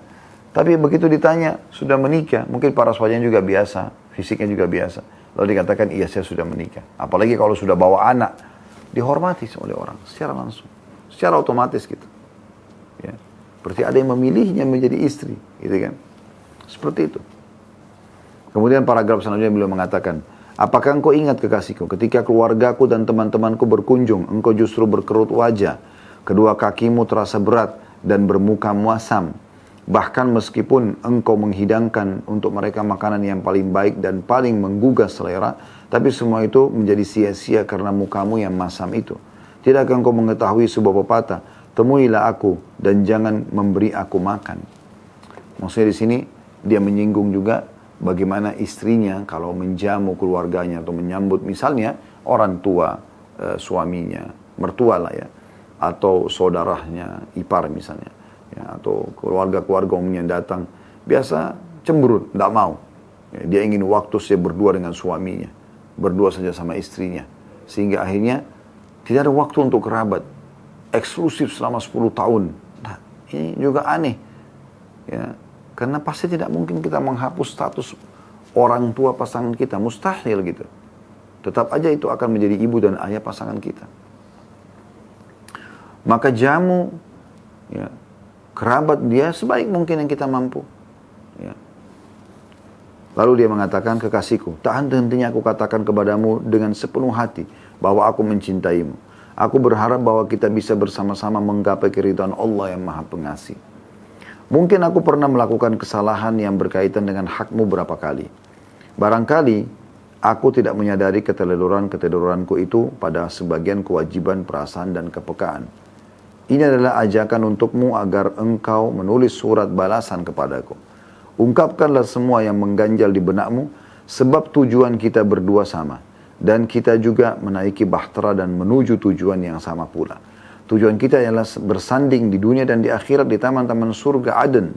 tapi begitu ditanya, sudah menikah, mungkin paras wajahnya juga biasa, fisiknya juga biasa. Lalu dikatakan, iya saya sudah menikah. Apalagi kalau sudah bawa anak, dihormati oleh orang, secara langsung. Secara otomatis gitu. Ya. Berarti ada yang memilihnya menjadi istri, gitu kan. Seperti itu. Kemudian paragraf selanjutnya beliau mengatakan, apakah engkau ingat kekasihku, ketika keluargaku dan teman-temanku berkunjung, engkau justru berkerut wajah, kedua kakimu terasa berat dan bermuka muasam. Bahkan meskipun engkau menghidangkan untuk mereka makanan yang paling baik dan paling menggugah selera, tapi semua itu menjadi sia-sia karena mukamu yang masam itu. Tidakkah engkau mengetahui sebuah pepatah, temuilah aku dan jangan memberi aku makan. Maksudnya di sini dia menyinggung juga bagaimana istrinya kalau menjamu keluarganya atau menyambut misalnya orang tua suaminya, mertua lah ya, atau saudaranya, ipar misalnya, ya, atau keluarga-keluarga umumnya yang datang, biasa cemberut, tidak mau. Ya, dia ingin waktu saya berdua dengan suaminya, berdua saja sama istrinya, sehingga akhirnya tidak ada waktu untuk kerabat, eksklusif selama 10 tahun. Nah, ini juga aneh, ya, karena pasti tidak mungkin kita menghapus status orang tua pasangan kita, mustahil gitu. Tetap aja itu akan menjadi ibu dan ayah pasangan kita. Maka jamu ya, kerabat dia sebaik mungkin yang kita mampu. Ya. Lalu dia mengatakan, kekasihku, tak henti-hentinya aku katakan kepadamu dengan sepenuh hati bahwa aku mencintaimu. Aku berharap bahwa kita bisa bersama-sama menggapai keridhaan Allah yang Maha Pengasih. Mungkin aku pernah melakukan kesalahan yang berkaitan dengan hakmu berapa kali. Barangkali Aku tidak menyadari keteledoran-keteledoranku itu pada sebagian kewajiban, perasaan, dan kepekaan. Ini adalah ajakan untukmu agar engkau menulis surat balasan kepadaku. Ungkapkanlah semua yang mengganjal di benakmu, sebab tujuan kita berdua sama. Dan kita juga menaiki bahtera dan menuju tujuan yang sama pula. Tujuan kita ialah bersanding di dunia dan di akhirat di taman-taman surga Aden.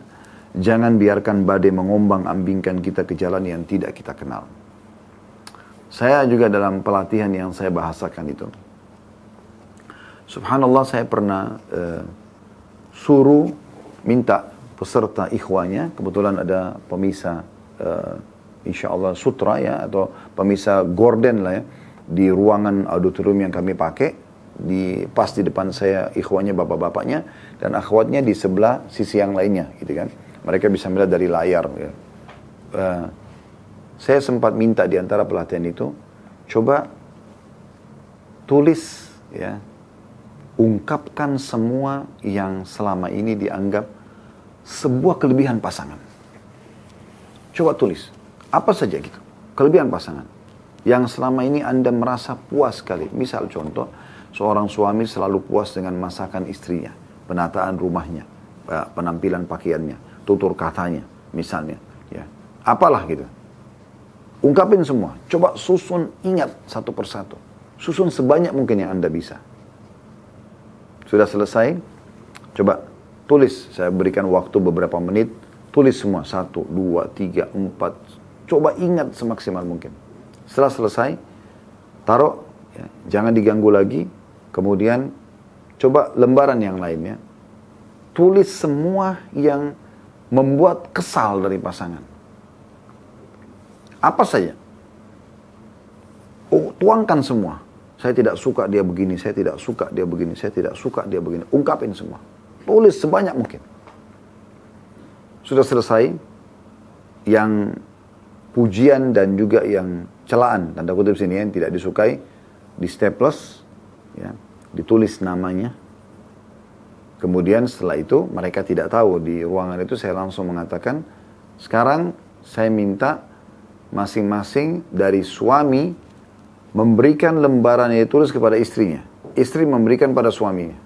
Jangan biarkan badai mengombang-ambingkan kita ke jalan yang tidak kita kenal. Saya juga dalam pelatihan yang saya bahasakan itu. Subhanallah, saya pernah suruh minta peserta ikhwanya, kebetulan ada pemisah insya Allah sutra ya, atau pemisah gorden lah ya, di ruangan auditorium yang kami pakai, pas di depan saya ikhwanya, bapak-bapaknya, dan akhwatnya di sebelah sisi yang lainnya gitu kan. Mereka bisa melihat dari layar ya. Saya sempat minta di antara pelatihan itu, coba tulis ya, ungkapkan semua yang selama ini dianggap sebuah kelebihan pasangan. Coba tulis, apa saja gitu, kelebihan pasangan yang selama ini Anda merasa puas sekali. Misal contoh, seorang suami selalu puas dengan masakan istrinya, penataan rumahnya, penampilan pakaiannya, tutur katanya misalnya ya. Apalah gitu. Ungkapin semua. Coba susun, ingat satu persatu. Susun sebanyak mungkin yang Anda bisa. Sudah selesai? Coba tulis. Saya berikan waktu beberapa menit. Tulis semua. 1, 2, 3, 4. Coba ingat semaksimal mungkin. Setelah selesai, taruh. Ya, jangan diganggu lagi. Kemudian coba lembaran yang lainnya. Tulis semua yang membuat kesal dari pasangan. Apa saja. Tuangkan semua. Saya tidak suka dia begini, saya tidak suka dia begini, saya tidak suka dia begini. Ungkapin semua. Tulis sebanyak mungkin. Sudah selesai. Yang pujian dan juga yang celaan, tanda kutip sini yang tidak disukai, di staples, ya, ditulis namanya. Kemudian setelah itu mereka tidak tahu, di ruangan itu saya langsung mengatakan, sekarang saya minta masing-masing dari suami memberikan lembaran yang ditulis kepada istrinya. Istri memberikan pada suaminya.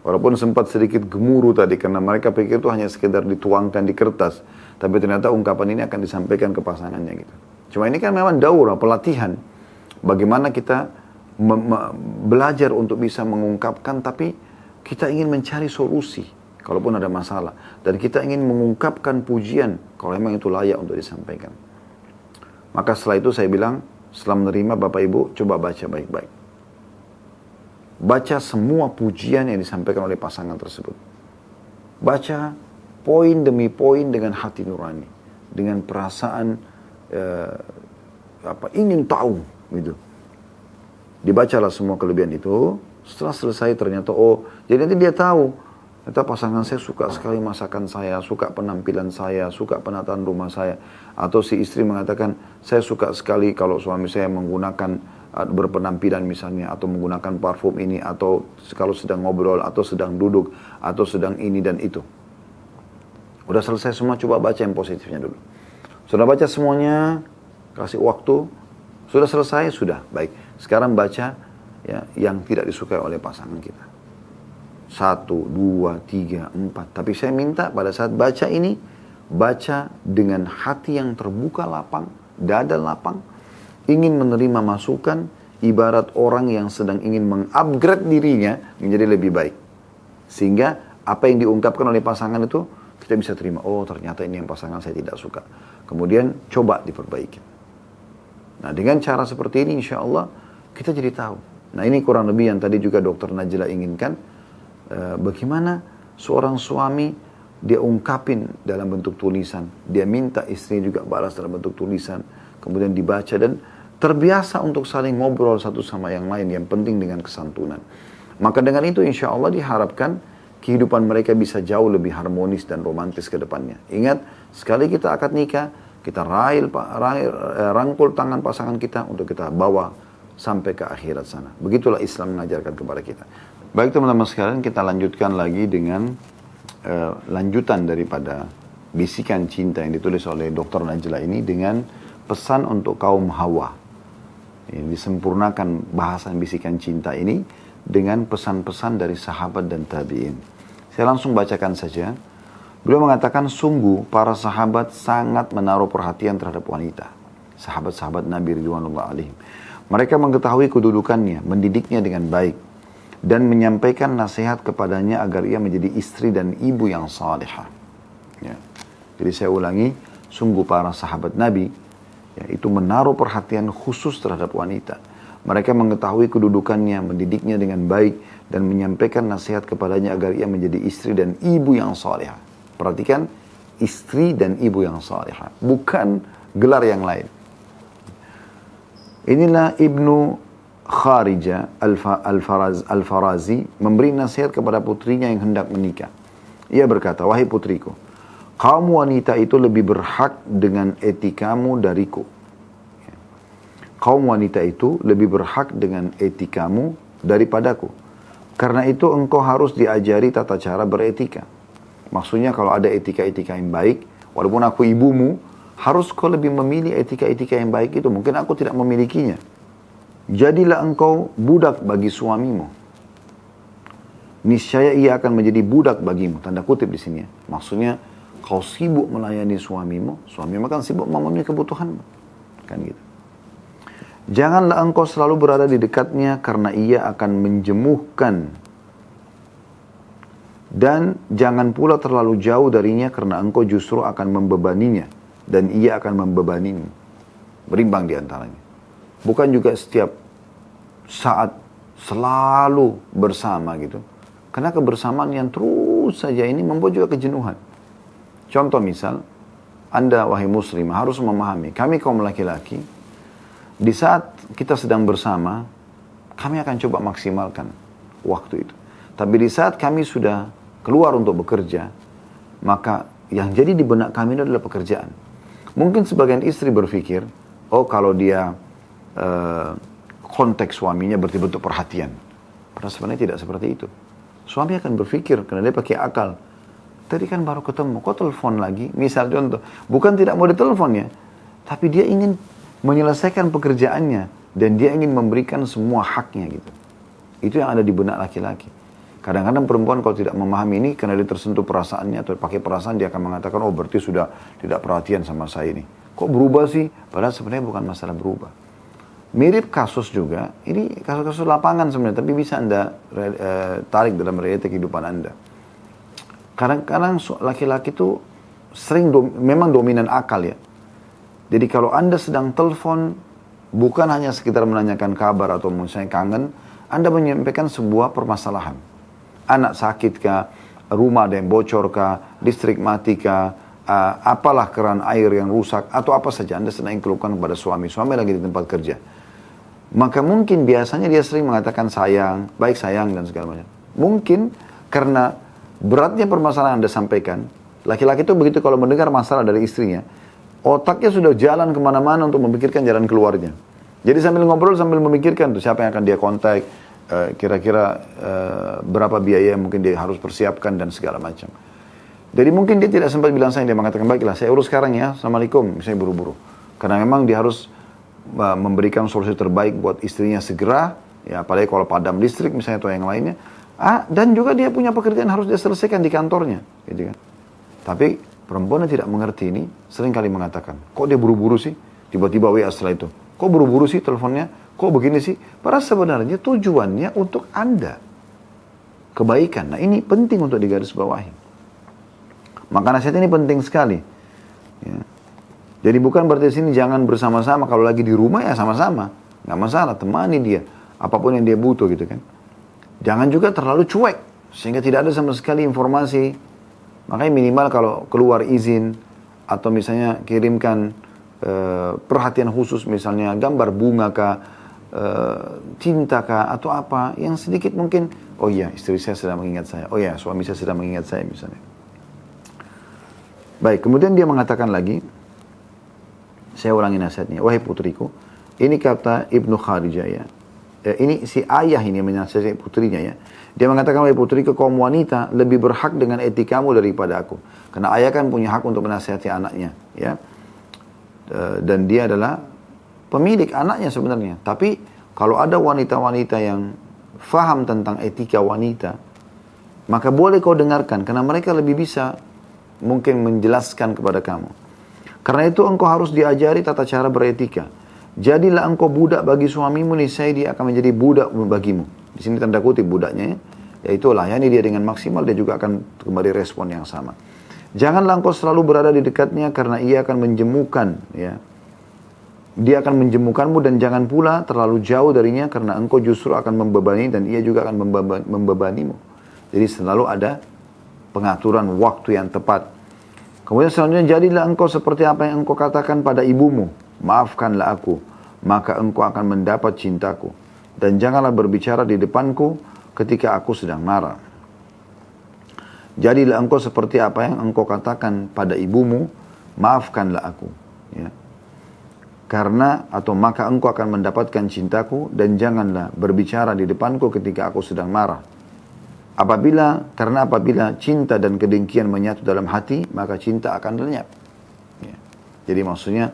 Walaupun sempat sedikit gemuruh tadi karena mereka pikir itu hanya sekedar dituangkan di kertas, tapi ternyata ungkapan ini akan disampaikan ke pasangannya gitu. Cuma ini kan memang daurah, pelatihan. Bagaimana kita belajar untuk bisa mengungkapkan, tapi kita ingin mencari solusi kalaupun ada masalah. Dan kita ingin mengungkapkan pujian kalau memang itu layak untuk disampaikan. Maka setelah itu saya bilang, setelah menerima Bapak Ibu, coba baca baik-baik. Baca semua pujian yang disampaikan oleh pasangan tersebut. Baca poin demi poin dengan hati nurani. Dengan perasaan ingin tahu gitu. Dibacalah semua kelebihan itu. Setelah selesai ternyata, jadi nanti dia tahu. Ternyata pasangan saya suka sekali masakan saya, suka penampilan saya, suka penataan rumah saya. Atau si istri mengatakan, saya suka sekali kalau suami saya menggunakan berpenampilan misalnya, atau menggunakan parfum ini, atau kalau sedang ngobrol, atau sedang duduk, atau sedang ini dan itu. Udah selesai semua, coba baca yang positifnya dulu. Sudah baca semuanya, kasih waktu, sudah selesai, sudah, baik. Sekarang baca ya, yang tidak disukai oleh pasangan kita. 1, 2, 3, 4. Tapi saya minta pada saat baca ini, baca dengan hati yang terbuka lapang, dada lapang, ingin menerima masukan, ibarat orang yang sedang ingin mengupgrade dirinya menjadi lebih baik. Sehingga apa yang diungkapkan oleh pasangan itu, kita bisa terima, ternyata ini yang pasangan saya tidak suka. Kemudian coba diperbaiki. Nah dengan cara seperti ini insya Allah kita jadi tahu. Nah ini kurang lebih yang tadi juga Dr. Najla inginkan. Bagaimana seorang suami dia ungkapin dalam bentuk tulisan, dia minta istrinya juga balas dalam bentuk tulisan, kemudian dibaca dan terbiasa untuk saling ngobrol satu sama yang lain, yang penting dengan kesantunan. Maka dengan itu insya Allah diharapkan kehidupan mereka bisa jauh lebih harmonis dan romantis ke depannya. Ingat, sekali kita akad nikah, kita rangkul tangan pasangan kita untuk kita bawa sampai ke akhirat sana. Begitulah Islam mengajarkan kepada kita. Baik teman-teman sekalian, kita lanjutkan lagi dengan lanjutan daripada bisikan cinta yang ditulis oleh Dr. Najla ini dengan pesan untuk kaum Hawa. Ini disempurnakan bahasan bisikan cinta ini dengan pesan-pesan dari sahabat dan tabi'in. Saya langsung bacakan saja. Beliau mengatakan, sungguh para sahabat sangat menaruh perhatian terhadap wanita. Sahabat-sahabat Nabi Ridwanullah alaihim. Mereka mengetahui kedudukannya, mendidiknya dengan baik, dan menyampaikan nasihat kepadanya agar ia menjadi istri dan ibu yang salihah. Ya. Jadi saya ulangi, sungguh para sahabat Nabi, ya, itu menaruh perhatian khusus terhadap wanita. Mereka mengetahui kedudukannya, mendidiknya dengan baik, dan menyampaikan nasihat kepadanya agar ia menjadi istri dan ibu yang salihah. Perhatikan, istri dan ibu yang salihah, bukan gelar yang lain. Inilah Ibnu Kharijah Al-Farazi memberi nasihat kepada putrinya yang hendak menikah. Ia berkata, wahai putriku, kaum wanita itu lebih berhak dengan etikamu dariku. Kaum wanita itu lebih berhak dengan etikamu daripadaku. Karena itu engkau harus diajari tata cara beretika. Maksudnya kalau ada etika-etika yang baik, walaupun aku ibumu, harus kau lebih memilih etika-etika yang baik itu. Mungkin aku tidak memilikinya. Jadilah engkau budak bagi suamimu. Niscaya ia akan menjadi budak bagimu. Tanda kutip di sini ya. Maksudnya kau sibuk melayani suamimu, suamimu akan sibuk memenuhi kebutuhanmu. Kan gitu. Janganlah engkau selalu berada di dekatnya karena ia akan menjemuhkan. Dan jangan pula terlalu jauh darinya karena engkau justru akan membebaninya. Dan ia akan membebanimu. Berimbang di antaranya. Bukan juga setiap saat selalu bersama gitu. Karena kebersamaan yang terus saja ini membuat juga kejenuhan. Contoh misal, Anda wahai muslim harus memahami, kami kaum laki-laki, di saat kita sedang bersama, kami akan coba maksimalkan waktu itu. Tapi di saat kami sudah keluar untuk bekerja, maka yang jadi di benak kami itu adalah pekerjaan. Mungkin sebagian istri berpikir, oh kalau dia konteks suaminya berarti bentuk perhatian. Padahal sebenarnya tidak seperti itu. Suami akan berpikir, karena dia pakai akal. Tadi kan baru ketemu, kok telepon lagi? Misal contoh, bukan tidak mau ditelepon ya, tapi dia ingin menyelesaikan pekerjaannya, dan dia ingin memberikan semua haknya gitu. Itu yang ada di benak laki-laki. Kadang-kadang perempuan kalau tidak memahami ini, karena dia tersentuh perasaannya atau pakai perasaan, dia akan mengatakan, oh berarti sudah tidak perhatian sama saya ini. Kok berubah sih? Padahal sebenarnya bukan masalah berubah. Mirip kasus juga, ini kasus-kasus lapangan sebenarnya, tapi bisa Anda tarik dalam realita kehidupan Anda. Kadang-kadang laki-laki itu sering memang dominan akal ya. Jadi kalau Anda sedang telepon, bukan hanya sekitar menanyakan kabar atau misalnya kangen, Anda menyampaikan sebuah permasalahan. Anak sakit kah, rumah ada yang bocor kah, listrik mati kah, apalah keran air yang rusak, atau apa saja Anda sedang keluhkan kepada suami lagi di tempat kerja. Maka mungkin biasanya dia sering mengatakan sayang, baik sayang dan segala macam. Mungkin karena beratnya permasalahan Anda sampaikan, laki-laki itu begitu kalau mendengar masalah dari istrinya, otaknya sudah jalan kemana-mana untuk memikirkan jalan keluarnya. Jadi sambil ngobrol, sambil memikirkan tuh siapa yang akan dia kontak, kira-kira berapa biaya yang mungkin dia harus persiapkan dan segala macam. Jadi mungkin dia tidak sempat bilang sayang, dia mengatakan baiklah saya urus sekarang ya, assalamualaikum, misalnya buru-buru. Karena memang dia harus memberikan solusi terbaik buat istrinya segera, ya apalagi kalau padam listrik misalnya atau yang lainnya. Dan juga dia punya pekerjaan harus dia selesaikan di kantornya, gitu kan. Tapi perempuan yang tidak mengerti ini sering kali mengatakan, kok dia buru-buru sih? Tiba-tiba WA setelah itu, kok buru-buru sih teleponnya? Kok begini sih? Padahal sebenarnya tujuannya untuk Anda kebaikan. Nah ini penting untuk digarisbawahi. Maka nasihat ini penting sekali. Ya. Jadi bukan berarti sini jangan bersama-sama, kalau lagi di rumah ya sama-sama. Nggak masalah, temani dia. Apapun yang dia butuh gitu kan. Jangan juga terlalu cuek, sehingga tidak ada sama sekali informasi. Makanya minimal kalau keluar izin, atau misalnya kirimkan perhatian khusus, misalnya gambar bunga kah, cinta kah, atau apa, yang sedikit mungkin, oh iya istri saya sedang mengingat saya, oh iya suami saya sedang mengingat saya misalnya. Baik, kemudian dia mengatakan lagi, saya ulangi nasihatnya, wahai putriku, ini kata Ibnu Kharijah ya, ini si ayah ini menasihati putrinya ya, dia mengatakan, wahai putriku, kaum wanita lebih berhak dengan etikamu daripada aku, karena ayah kan punya hak untuk menasihati anaknya ya. dan dia adalah pemilik anaknya sebenarnya. Tapi kalau ada wanita-wanita yang faham tentang etika wanita, maka boleh kau dengarkan, karena mereka lebih bisa mungkin menjelaskan kepada kamu. Karena itu engkau harus diajari tata cara beretika. Jadilah engkau budak bagi suamimu, niscaya dia akan menjadi budak bagimu. Di sini tanda kutip budaknya, yaitu layani dia dengan maksimal, dia juga akan kembali respon yang sama. Janganlah engkau selalu berada di dekatnya, karena ia akan menjemukan, ya. Dia akan menjemukanmu, dan jangan pula terlalu jauh darinya, karena engkau justru akan membebani dan ia juga akan membebanimu. Jadi selalu ada pengaturan waktu yang tepat. Kemudian selanjutnya, jadilah engkau seperti apa yang engkau katakan pada ibumu, maafkanlah aku, maka engkau akan mendapat cintaku. Dan janganlah berbicara di depanku ketika aku sedang marah. Jadilah engkau seperti apa yang engkau katakan pada ibumu, maafkanlah aku. Ya. Karena atau maka engkau akan mendapatkan cintaku, dan janganlah berbicara di depanku ketika aku sedang marah. Karena apabila cinta dan kedengkian menyatu dalam hati, maka cinta akan lenyap. Ya. Jadi maksudnya,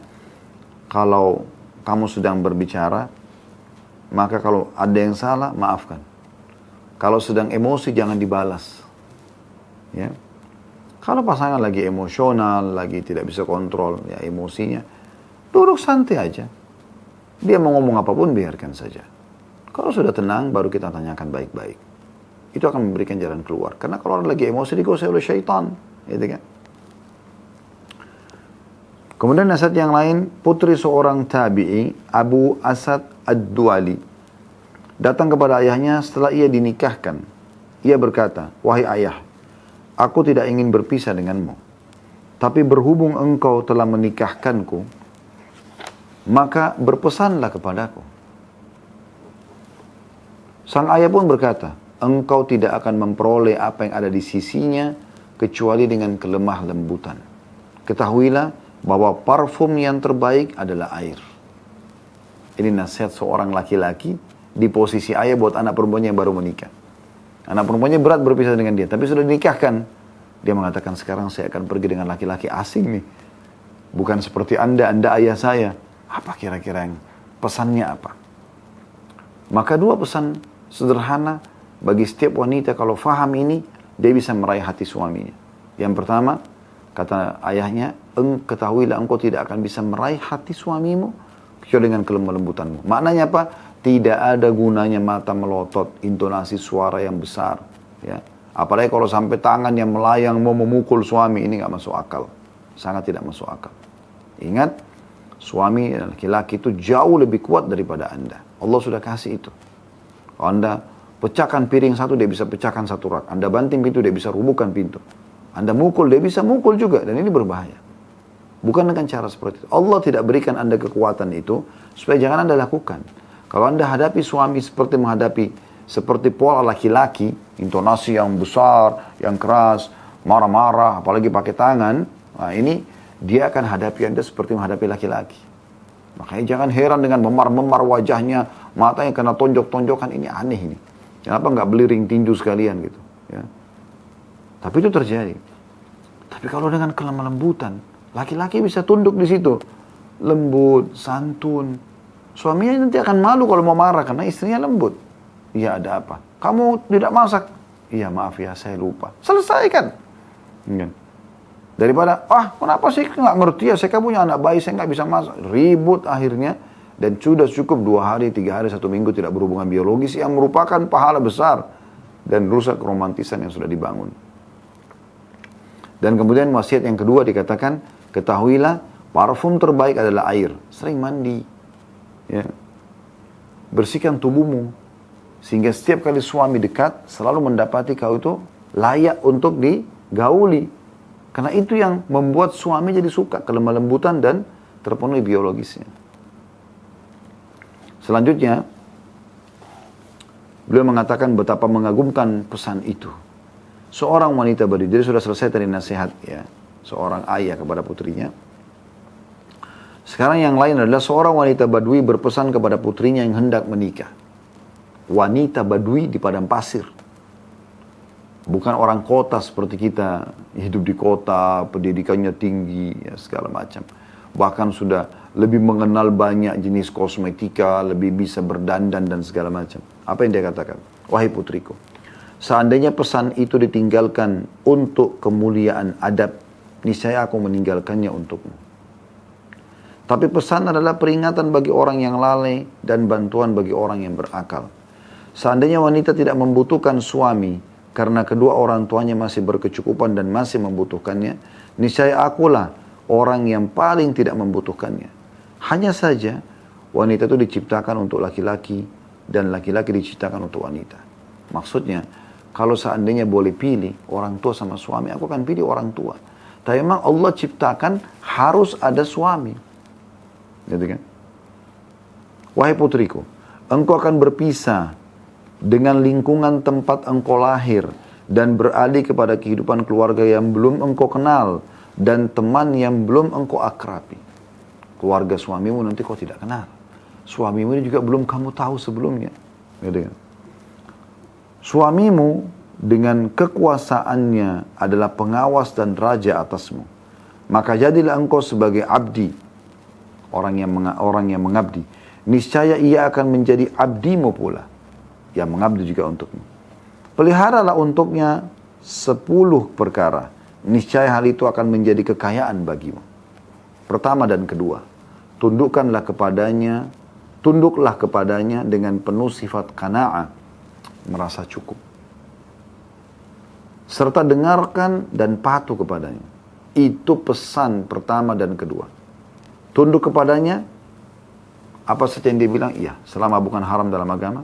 kalau kamu sedang berbicara, maka kalau ada yang salah, maafkan. Kalau sedang emosi, jangan dibalas. Ya. Kalau pasangan lagi emosional, lagi tidak bisa kontrol ya emosinya, duduk santai aja. Dia mau ngomong apapun, biarkan saja. Kalau sudah tenang, baru kita tanyakan baik-baik. Itu akan memberikan jalan keluar. Karena kalau orang lagi emosi, dikuasai oleh syaitan. Gitu kan? Kemudian nasihat yang lain, putri seorang tabi'i, Abu Asad Ad-Duali, datang kepada ayahnya setelah ia dinikahkan. Ia berkata, wahai ayah, aku tidak ingin berpisah denganmu. Tapi berhubung engkau telah menikahkanku, maka berpesanlah kepadaku. Sang ayah pun berkata, engkau tidak akan memperoleh apa yang ada di sisinya, kecuali dengan kelemah lembutan. Ketahuilah bahwa parfum yang terbaik adalah air. Ini nasihat seorang laki-laki di posisi ayah buat anak perempuannya yang baru menikah. Anak perempuannya berat berpisah dengan dia, tapi sudah dinikahkan. Dia mengatakan, sekarang saya akan pergi dengan laki-laki asing nih. Bukan seperti anda ayah saya. Apa kira-kira yang pesannya apa? Maka dua pesan sederhana bagi setiap wanita, kalau faham ini, dia bisa meraih hati suaminya. Yang pertama, kata ayahnya, ketahuilah engkau tidak akan bisa meraih hati suamimu kecuali dengan kelemah lembutanmu. Maknanya apa? Tidak ada gunanya mata melotot, intonasi suara yang besar. Ya. Apalagi kalau sampai tangan yang melayang mau memukul suami, ini nggak masuk akal. Sangat tidak masuk akal. Ingat, suami laki-laki itu jauh lebih kuat daripada anda. Allah sudah kasih itu. Kalau anda pecahkan piring satu, dia bisa pecahkan satu rak. Anda banting pintu, dia bisa rubuhkan pintu. Anda mukul, dia bisa mukul juga. Dan ini berbahaya. Bukan dengan cara seperti itu. Allah tidak berikan anda kekuatan itu, supaya jangan anda lakukan. Kalau anda hadapi suami seperti pola laki-laki, intonasi yang besar, yang keras, marah-marah, apalagi pakai tangan, nah ini dia akan hadapi anda seperti menghadapi laki-laki. Makanya jangan heran dengan memar-memar wajahnya, matanya kena tonjok-tonjokan, ini aneh ini. Kenapa nggak beli ring tinju sekalian gitu? Ya. Tapi itu terjadi. Tapi kalau dengan kelemah lembutan, laki-laki bisa tunduk di situ, lembut, santun. Suaminya nanti akan malu kalau mau marah karena istrinya lembut. Iya, ada apa? Kamu tidak masak? Iya, maaf ya, saya lupa. Selesaikan. Ya. Daripada, kenapa sih nggak ngerti ya? Saya kan punya anak bayi, saya nggak bisa masak. Ribut akhirnya. Dan sudah cukup 2 hari, 3 hari, 1 minggu tidak berhubungan biologis yang merupakan pahala besar. Dan rusak romantisan yang sudah dibangun. Dan kemudian wasiat yang kedua dikatakan, ketahuilah parfum terbaik adalah air. Sering mandi. Ya. Bersihkan tubuhmu. Sehingga setiap kali suami dekat, selalu mendapati kau itu layak untuk digauli. Karena itu yang membuat suami jadi suka, kelemah lembutan dan terpenuhi biologisnya. Selanjutnya, beliau mengatakan betapa mengagumkan pesan itu. Seorang wanita Badui, jadi sudah selesai tadi nasihat ya, seorang ayah kepada putrinya. Sekarang yang lain adalah seorang wanita Badui berpesan kepada putrinya yang hendak menikah. Wanita Badui di padang pasir. Bukan orang kota seperti kita, hidup di kota, pendidikannya tinggi, ya segala macam. bahkan sudah lebih mengenal banyak jenis kosmetika, lebih bisa berdandan dan segala macam. Apa yang dia katakan? Wahai putriku, seandainya pesan itu ditinggalkan untuk kemuliaan adab, niscaya aku meninggalkannya untukmu. Tapi pesan adalah peringatan bagi orang yang lalai dan bantuan bagi orang yang berakal. Seandainya wanita tidak membutuhkan suami karena kedua orang tuanya masih berkecukupan dan masih membutuhkannya, niscaya akulah orang yang paling tidak membutuhkannya. Hanya saja wanita itu diciptakan untuk laki-laki dan laki-laki diciptakan untuk wanita. Maksudnya, kalau seandainya boleh pilih orang tua sama suami, aku akan pilih orang tua. Tapi memang Allah ciptakan harus ada suami. Gitu kan? Wahai putriku, engkau akan berpisah dengan lingkungan tempat engkau lahir dan beralih kepada kehidupan keluarga yang belum engkau kenal dan teman yang belum engkau akrabi. Keluarga suamimu nanti kau tidak kenal. Suamimu ini juga belum kamu tahu sebelumnya. Gitu kan? Suamimu dengan kekuasaannya adalah pengawas dan raja atasmu. Maka jadilah engkau sebagai abdi, orang yang mengabdi. Niscaya ia akan menjadi abdimu pula, yang mengabdi juga untukmu. Peliharalah untuknya 10 perkara. Niscaya hal itu akan menjadi kekayaan bagimu. Pertama dan kedua, tunduklah kepadanya dengan penuh sifat qanaa'ah, merasa cukup. Serta dengarkan dan patuh kepadanya. Itu pesan pertama dan kedua. Tunduk kepadanya, apa saja yang dia bilang, iya, selama bukan haram dalam agama.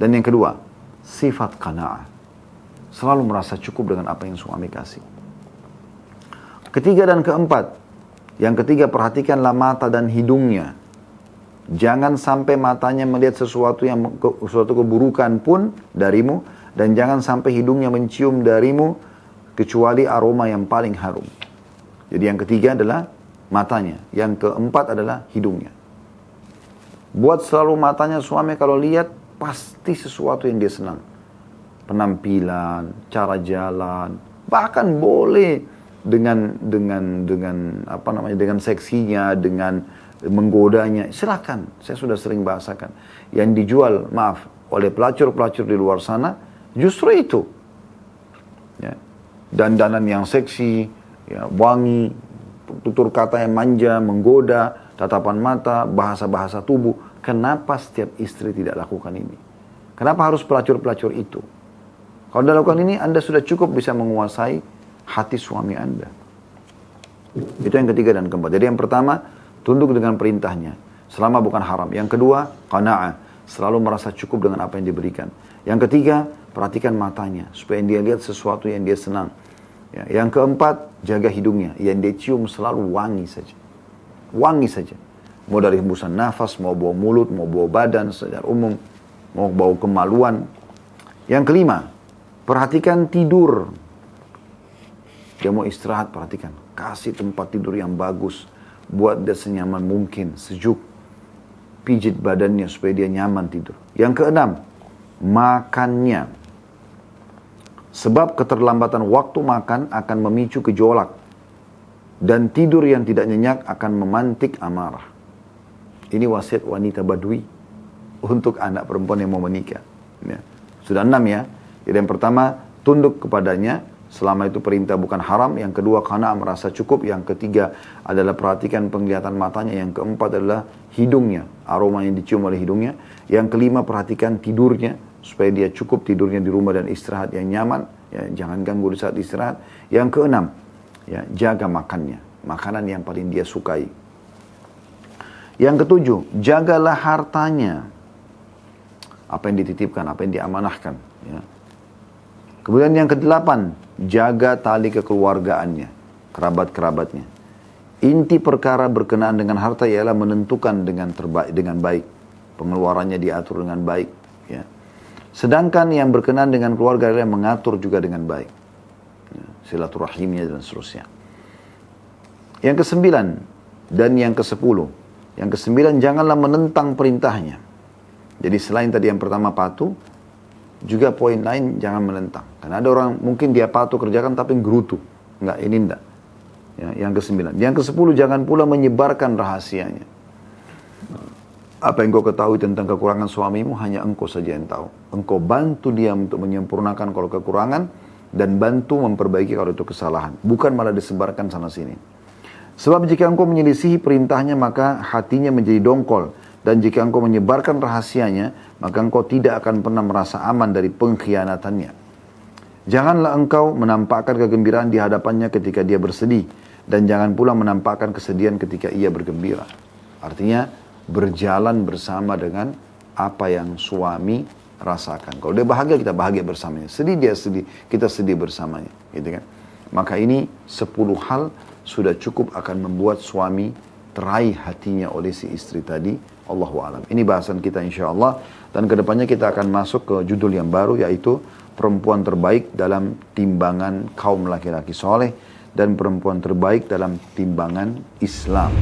Dan yang kedua, sifat qanaa'ah. Selalu merasa cukup dengan apa yang suami kasih. Ketiga dan keempat, yang ketiga perhatikanlah mata dan hidungnya. Jangan sampai matanya melihat sesuatu keburukan pun darimu, dan jangan sampai hidungnya mencium darimu kecuali aroma yang paling harum. Jadi yang ketiga adalah matanya, yang keempat adalah hidungnya. Buat selalu matanya suami kalau lihat pasti sesuatu yang dia senang. Penampilan, cara jalan, bahkan boleh dengan seksinya, dengan menggodanya, silakan. Saya sudah sering bahasakan. Yang dijual, oleh pelacur-pelacur di luar sana, justru itu. Ya. Dandanan yang seksi, ya, wangi, tutur kata yang manja, menggoda, tatapan mata, bahasa-bahasa tubuh. Kenapa setiap istri tidak lakukan ini? Kenapa harus pelacur-pelacur itu? Kalau Anda lakukan ini, Anda sudah cukup bisa menguasai hati suami Anda. Itu yang ketiga dan keempat. Jadi yang pertama, tunduk dengan perintahnya, selama bukan haram. Yang kedua, qanaa'ah, selalu merasa cukup dengan apa yang diberikan. Yang ketiga, perhatikan matanya, supaya dia lihat sesuatu yang dia senang. Ya, yang keempat, jaga hidungnya, yang dia cium selalu wangi saja. Wangi saja. Mau dari hembusan nafas, mau bau mulut, mau bau badan secara umum, mau bau kemaluan. Yang kelima, perhatikan tidur. Dia mau istirahat, perhatikan. Kasih tempat tidur yang bagus. Buat dia senyaman mungkin, sejuk. Pijit badannya supaya dia nyaman tidur. Yang keenam, makannya. Sebab keterlambatan waktu makan akan memicu gejolak. Dan tidur yang tidak nyenyak akan memantik amarah. Ini wasiat wanita Badui untuk anak perempuan yang mau menikah. Ya. Sudah 6 ya. Jadi yang pertama, tunduk kepadanya. Selama itu perintah bukan haram. Yang kedua, qanaa'ah, merasa cukup. Yang ketiga adalah perhatikan penglihatan matanya. Yang keempat adalah hidungnya. Aroma yang dicium oleh hidungnya. Yang kelima, perhatikan tidurnya. Supaya dia cukup tidurnya di rumah dan istirahat yang nyaman. Ya, jangan ganggu di saat istirahat. Yang keenam, ya, jaga makannya. Makanan yang paling dia sukai. Yang ketujuh, jagalah hartanya. Apa yang dititipkan, apa yang diamanahkan. Ya. Kemudian yang kedelapan, jaga tali kekeluargaannya, kerabat-kerabatnya. Inti perkara berkenaan dengan harta ialah menentukan dengan baik. Pengeluarannya diatur dengan baik. Ya. Sedangkan yang berkenaan dengan keluarga adalah mengatur juga dengan baik. Ya. Silaturahimnya dan seterusnya. Yang kesembilan dan yang kesepuluh. Yang kesembilan, janganlah menentang perintahnya. Jadi selain tadi yang pertama patuh, juga poin lain jangan menentang. Karena ada orang mungkin dia patuh kerjakan tapi gerutu. Enggak, ini enggak. Ya, yang ke-9. Yang ke-10, jangan pula menyebarkan rahasianya. Apa yang kau ketahui tentang kekurangan suamimu, hanya engkau saja yang tahu. Engkau bantu dia untuk menyempurnakan kalau kekurangan, dan bantu memperbaiki kalau itu kesalahan. Bukan malah disebarkan sana sini. Sebab jika engkau menyelisihi perintahnya, maka hatinya menjadi dongkol. Dan jika engkau menyebarkan rahasianya, maka engkau tidak akan pernah merasa aman dari pengkhianatannya. Janganlah engkau menampakkan kegembiraan di hadapannya ketika dia bersedih. Dan jangan pula menampakkan kesedihan ketika ia bergembira. Artinya, berjalan bersama dengan apa yang suami rasakan. Kalau dia bahagia, kita bahagia bersamanya. Sedih, dia sedih, kita sedih bersamanya. Gitu kan? Maka ini 10 hal sudah cukup akan membuat suami teraih hatinya oleh si istri tadi. Allahu a'lam. Ini bahasan kita insya Allah. Dan kedepannya kita akan masuk ke judul yang baru, yaitu perempuan terbaik dalam timbangan kaum laki-laki soleh dan perempuan terbaik dalam timbangan Islam.